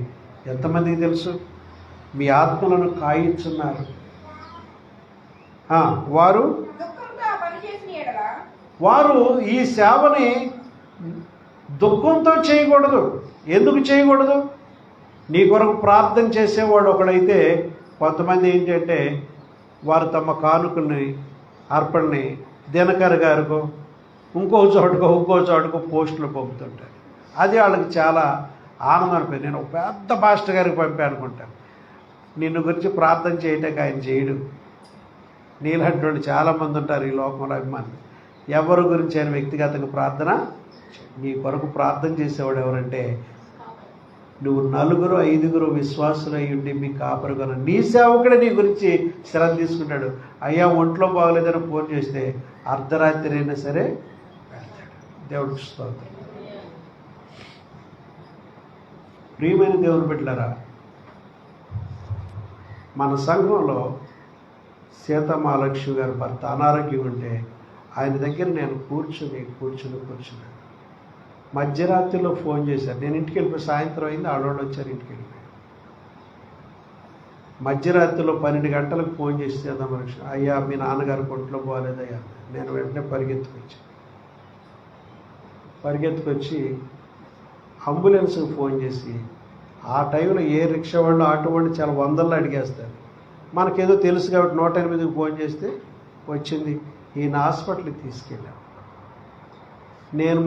ఎంతమందికి తెలుసు? మీ ఆత్మలను కాయించున్నారు. వారు ఈ సేవని దుఃఖంతో చేయకూడదు. ఎందుకు చేయకూడదు? నీ కొరకు ప్రార్థన చేసేవాడు ఒకడైతే, కొంతమంది ఏంటంటే వారు తమ కానుకల్ని అర్పణని దినకర్ గారికో ఇంకో చోటుకో పోస్టులు పంపుతుంటారు. అది వాళ్ళకి చాలా ఆనందం అనిపోయింది. నేను ఒక పెద్ద పాస్టర్ గారికి పంపాను అనుకుంటాను. నిన్ను గురించి ప్రార్థన చేయటానికి ఆయన చేయడు. నీలాంటి వాళ్ళు చాలామంది ఉంటారు ఈ లోకంలో అభిమానులు. ఎవరి గురించి ఆయన వ్యక్తిగతంగా ప్రార్థన, నీ కొరకు ప్రార్థన చేసేవాడు ఎవరంటే నువ్వు 4-5 విశ్వాసులు అయ్యి ఉండి మీ కాపరుగా నీ సేవకుడే నీ గురించి శ్రద్ధ తీసుకుంటాడు. అయ్యా ఒంట్లో బాగలేదని ఫోన్ చేస్తే అర్ధరాత్రి అయినా సరే వెళ్తాడు. దేవుడికి స్తోత్రం. ప్రియమైన దేవుని బిడ్డలారా, మన సంఘంలో సీతమహాలక్ష్మి గారి భర్త అనారోగ్యం ఉంటే ఆయన దగ్గర నేను కూర్చుని మధ్యరాత్రిలో ఫోన్ చేశాను. నేను ఇంటికి వెళ్ళిపోయి సాయంత్రం అయింది, ఆడవాళ్ళు వచ్చారు, ఇంటికి వెళ్ళిపోయాను. మధ్యరాత్రిలో 12 గంటలకు ఫోన్ చేసి సీతమహాలక్ష్మి, అయ్యా మీ నాన్నగారు ఒంట్లో బాగాలేదయ్యా. నేను వెంటనే పరిగెత్తుకొచ్చి అంబులెన్స్కి ఫోన్ చేసి, ఆ టైంలో ఏ రిక్షా వాళ్ళు ఆటో వాళ్ళు చాలా వందల్లో అడిగేస్తారు. మనకేదో తెలుసు కాబట్టి 108కి ఫోన్ చేస్తే వచ్చింది. ఈయన హాస్పిటల్కి తీసుకెళ్ళాం. నేను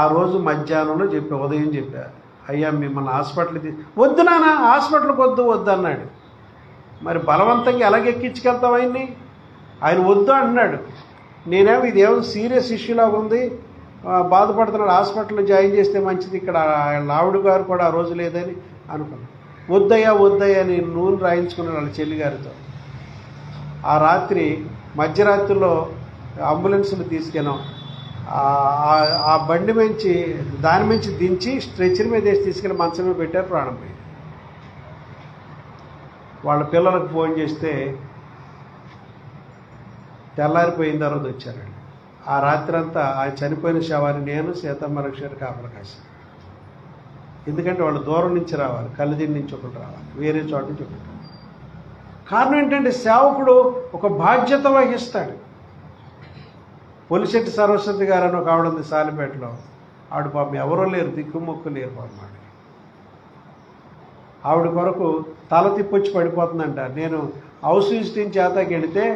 ఆ రోజు మధ్యాహ్నంలో ఉదయం చెప్పా, అయ్యా మిమ్మల్ని హాస్పిటల్కి వద్దు నాన్న, హాస్పిటల్కి వద్దు అన్నాడు. మరి బలవంతంగా ఎలాగెక్కించుకెళ్తాం ఆయన్ని? ఆయన వద్దు అంటున్నాడు. నేనేమో ఇదేమో సీరియస్ ఇష్యూలాగా ఉంది, బాధపడుతున్నాడు, హాస్పిటల్లో జాయిన్ చేస్తే మంచిది, ఇక్కడ ఆవిడ గారు కూడా ఆ రోజు లేదని అనుకున్నాను. వద్దయ్యా నేను నూనె రాయించుకున్నాను వాళ్ళ చెల్లిగారితో. ఆ రాత్రి మధ్యరాత్రిలో అంబులెన్స్లు తీసుకెళ్ళాం. ఆ బండి దాని నుంచి దించి స్ట్రెచర్ మీద వేసి తీసుకెళ్ళి మంచం మీద పెట్టారు. ప్రాణం పోయింది. వాళ్ళ పిల్లలకు ఫోన్ చేస్తే తెల్లారిపోయిన తర్వాత వచ్చారండి. ఆ రాత్రి అంతా ఆయన చనిపోయిన శవాన్ని నేను సీతమహాలక్ష్మి కాపలా కాశాను. ఎందుకంటే వాళ్ళు దూరం నుంచి రావాలి, కళ్ళదిండి నుంచి ఒకటి రావాలి, వేరే చోట నుంచి ఒకటి రావాలి. కారణం ఏంటంటే సేవకుడు ఒక బాధ్యత వహిస్తాడు. పొలిశెట్టి సరస్వతి గారు అని ఒక ఆవిడ ఉంది సాలిపేటలో. ఆవిడ పాపం ఎవరో లేరు, దిక్కుమొక్కు లేరు పాపం. ఆవిడ కొరకు తల తిప్పొచ్చి పడిపోతుందంట. నేను హౌస్ విజిటింగ్ చేతకి వెళితే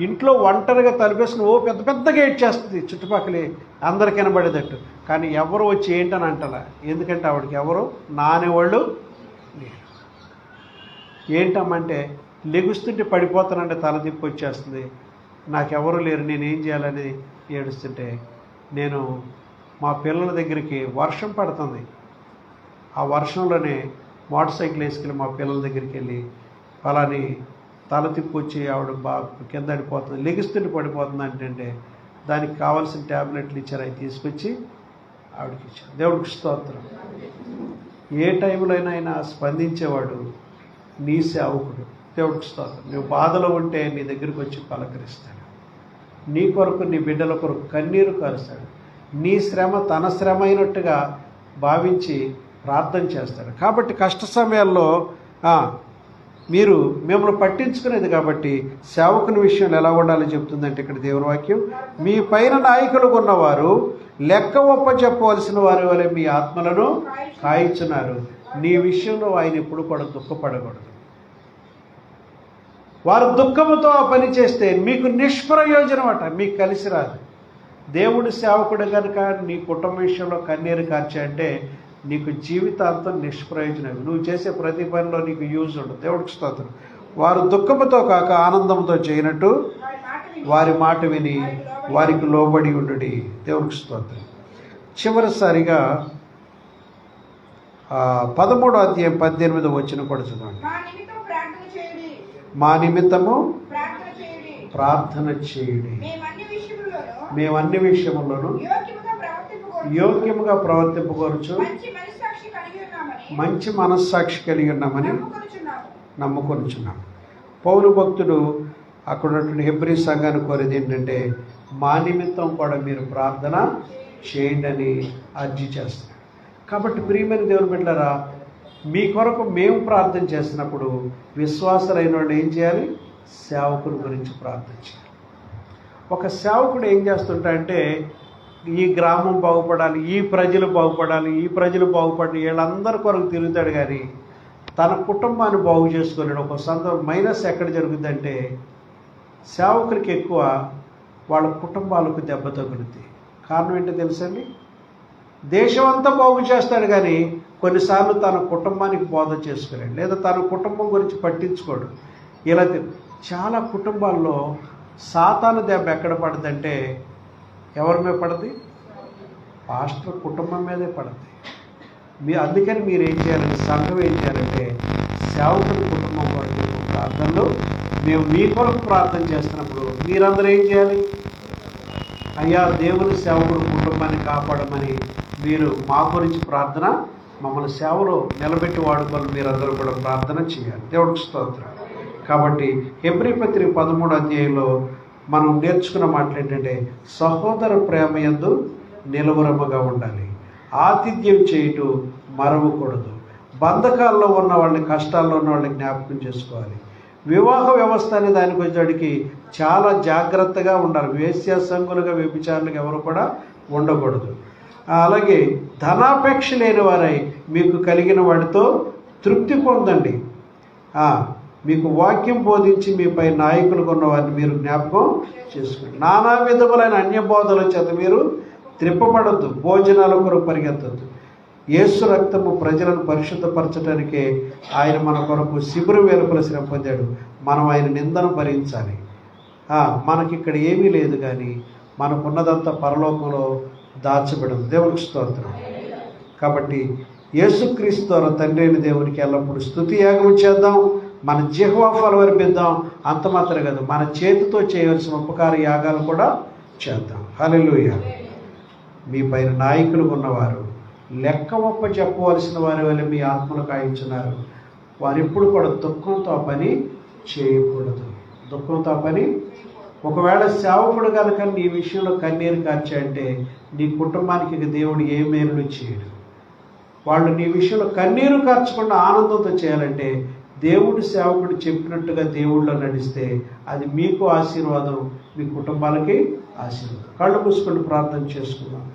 ఇంట్లో ఒంటరిగా తలిపేసుకుని పెద్ద పెద్దగా ఏడ్చేస్తుంది, చుట్టుపక్కల అందరికి వినబడేటట్టు. కానీ ఎవరు వచ్చి ఏంటని అంటలా. ఎందుకంటే ఆవిడకి ఎవరు నానేవాళ్ళు లేరు. ఏంటమ్మంటే లెగుస్తుంటే పడిపోతానంటే తల తిప్పి వచ్చేస్తుంది, నాకెవరు లేరు, నేనేం చేయాలని ఏడుస్తుంటే నేను మా పిల్లల దగ్గరికి, వర్షం పడుతుంది, ఆ వర్షంలోనే మోటార్ సైకిల్ వేసుకెళ్ళి మా పిల్లల దగ్గరికి వెళ్ళి ఫలాని తల తిప్పి వచ్చి ఆవిడ కింద పడిపోతుంది, లెగుస్తుంటే పడిపోతుంది అంటే దానికి కావాల్సిన ట్యాబ్లెట్లు ఇచ్చారు. అవి తీసుకొచ్చి ఆవిడకి ఇచ్చారు. దేవుడికి స్తోత్రం. ఏ టైంలో అయినా ఆయన స్పందించేవాడు నీ సేవకుడు. దేవుడికి స్తోత్రం. నువ్వు బాధలో ఉంటే నీ దగ్గరికి వచ్చి పలకరిస్తాడు. నీ కొరకు, నీ బిడ్డల కొరకు కన్నీరు కారుస్తాడు. నీ శ్రమ తన శ్రమ అయినట్టుగా భావించి ప్రార్థన చేస్తాడు. కాబట్టి కష్ట సమయాల్లో మీరు మిమ్మల్ని పట్టించుకునేది కాబట్టి సేవకుని విషయంలో ఎలా ఉండాలో చెప్తుందంటే ఇక్కడ దేవుని వాక్యం, మీ పైన నాయకులు ఉన్నవారు లెక్క ఒప్ప చెప్పవలసిన వారి వలె మీ ఆత్మలను కాయించున్నారు. నీ విషయంలో ఆయన ఎప్పుడు కూడా దుఃఖపడకూడదు. వారు దుఃఖముతో ఆ పని చేస్తే మీకు నిష్ప్రయోజనం అట, మీకు కలిసి రాదు. దేవుడి సేవకుడు కనుక నీ కుటుంబ విషయంలో కన్నీరు కార్చాయంటే నీకు జీవితాంతం నిష్ప్రయోజనం. నువ్వు చేసే ప్రతి పనిలో నీకు యూజ్ ఉండదు. దేవుడికి స్తోత్రం. వారు దుఃఖముతో కాక ఆనందంతో చేయనట్టు వారి మాట విని వారికి లోబడి ఉండుడి. దేవుడికి స్తోత్రం. చివరిసారిగా 13వ అధ్యాయం 18వ వచనం కూడా చదవండి. మా నిమిత్తము ప్రార్థన చేయుడి. మేము అన్ని విషయములను యోగ్యముగా ప్రవర్తింపగొరచు మంచి మనస్సాక్షి కలిగి ఉన్నామని నమ్ముకొనుచున్నాము. పౌలు భక్తుడు అక్కడ ఉన్నటువంటి హెబ్రీ సంఘాన్ని కోరేది ఏంటంటే, మా నిమిత్తం కూడా మీరు ప్రార్థన చేయండి అని అర్జీ చేస్తున్నారు. కాబట్టి ప్రియమైన దేవుని బిడ్డలారా, మీ కొరకు మేము ప్రార్థన చేసినప్పుడు విశ్వాసులైన వాళ్ళు ఏం చేయాలి? సేవకుని గురించి ప్రార్థన చేయాలి. ఒక సేవకుడు ఏం చేస్తుంటాడంటే, ఈ గ్రామం బాగుపడాలి, ఈ ప్రజలు బాగుపడాలి, ఈ ప్రజలు బాగుపడాలి, వీళ్ళందరి కొరకు తిరుగుతాడు కానీ తన కుటుంబాన్ని బాగు చేసుకోలేడు. ఒక సందర్భం మైనస్ ఎక్కడ జరుగుతుందంటే, సేవకులకి ఎక్కువ వాళ్ళ కుటుంబాలకు దెబ్బ తగులుతుంది. కారణం ఏంటో తెలుసండి? దేశం అంతా బాగు చేస్తాడు కానీ కొన్నిసార్లు తన కుటుంబానికి బోధ చేసుకోలేడు, లేదా తన కుటుంబం గురించి పట్టించుకోడు. ఇలా చాలా కుటుంబాల్లో సాతాను దెబ్బ ఎక్కడ పడుతుందంటే ఎవరి మీద పడుతుంది? పాస్టర్ కుటుంబం మీదే పడుతుంది. అందుకని మీరు ఏం చేయాలంటే, సంఘం ఏం చేయాలంటే, సేవకుడి కుటుంబం కొరకు ప్రార్థనలు మేము మీ కొరకు ప్రార్థన చేస్తున్నప్పుడు మీరందరూ ఏం చేయాలి? అయ్యా, దేవుని సేవకుడు కుటుంబాన్ని కాపాడమని మీరు మా గురించి ప్రార్థన, మమ్మల్ని సేవలో నిలబెట్టి వాడుకొని మీరందరూ కూడా ప్రార్థన చేయాలి. దేవుడికి స్తోత్రం. కాబట్టి హెబ్రీ పత్రిక 13వ అధ్యాయంలో మనం నేర్చుకున్న మాటలు ఏంటంటే, సహోదర ప్రేమ యందు నిలవరముగా ఉండాలి, ఆతిథ్యం చేయటం మరవకూడదు, బంధకాల్లో ఉన్న వాళ్ళని, కష్టాల్లో ఉన్న వాళ్ళని జ్ఞాపకం చేసుకోవాలి. వివాహ వ్యవస్థ అనే దానికి వచ్చేటికి చాలా జాగ్రత్తగా ఉండాలి. వేశ్య సంఘులుగా, వ్యభిచారులుగా ఎవరు కూడా ఉండకూడదు. అలాగే ధనాపేక్ష లేని వారై మీకు కలిగిన వాటితో తృప్తి పొందండి. మీకు వాక్యం బోధించి మీపై నాయకులు ఉన్న వారిని మీరు జ్ఞాపకం చేసుకోండి. నానా విధములైన అన్య బోధల చేత మీరు త్రిప్పబడద్దు, భోజనాల కొరకు పరిగెత్తద్దు. యేసు రక్తము ప్రజలను పరిశుద్ధపరచడానికే ఆయన మన కొరకు శిబిరం వెలుపల శ్రమ పొందాడు. మనం ఆయన నిందను భరించాలి. మనకిక్కడ ఏమీ లేదు కానీ మనకున్నదంతా పరలోకంలో దాచబడదు. దేవునికి స్తోత్రం. కాబట్టి యేసుక్రీస్తు ద్వారా తండ్రి అయిన దేవునికి ఎల్లప్పుడూ స్తుతి యాగం చేద్దాం. మన జిహ్వా ఫలం అర్పిద్దాం. అంత మాత్రమే కాదు, మన చేతితో చేయవలసిన ఉపకార యాగాలు కూడా చేద్దాం. హల్లెలూయా. మీ పైన నాయకులు ఉన్నవారు లెక్క ఒప్ప చెప్పవలసిన వారి వల్ల మీ ఆత్మలు కాయించున్నారు. వారు ఎప్పుడు కూడా దుఃఖంతో ఆ పని చేయకూడదు. దుఃఖంతో ఆ పని, ఒకవేళ సేవకుడు కనుక నీ విషయంలో కన్నీరు కార్చాయంటే నీ కుటుంబానికి దేవుడు ఏ మేలు చేయడు. వాళ్ళు నీ విషయంలో కన్నీరు కార్చకుండా ఆనందంతో చేయాలంటే దేవుడి సేవకుడు చెప్పినట్టుగా దేవుళ్ళో నడిస్తే అది మీకు ఆశీర్వాదం, మీ కుటుంబాలకి ఆశీర్వాదం. కళ్ళు మూసుకొని ప్రార్థన చేసుకుందాం.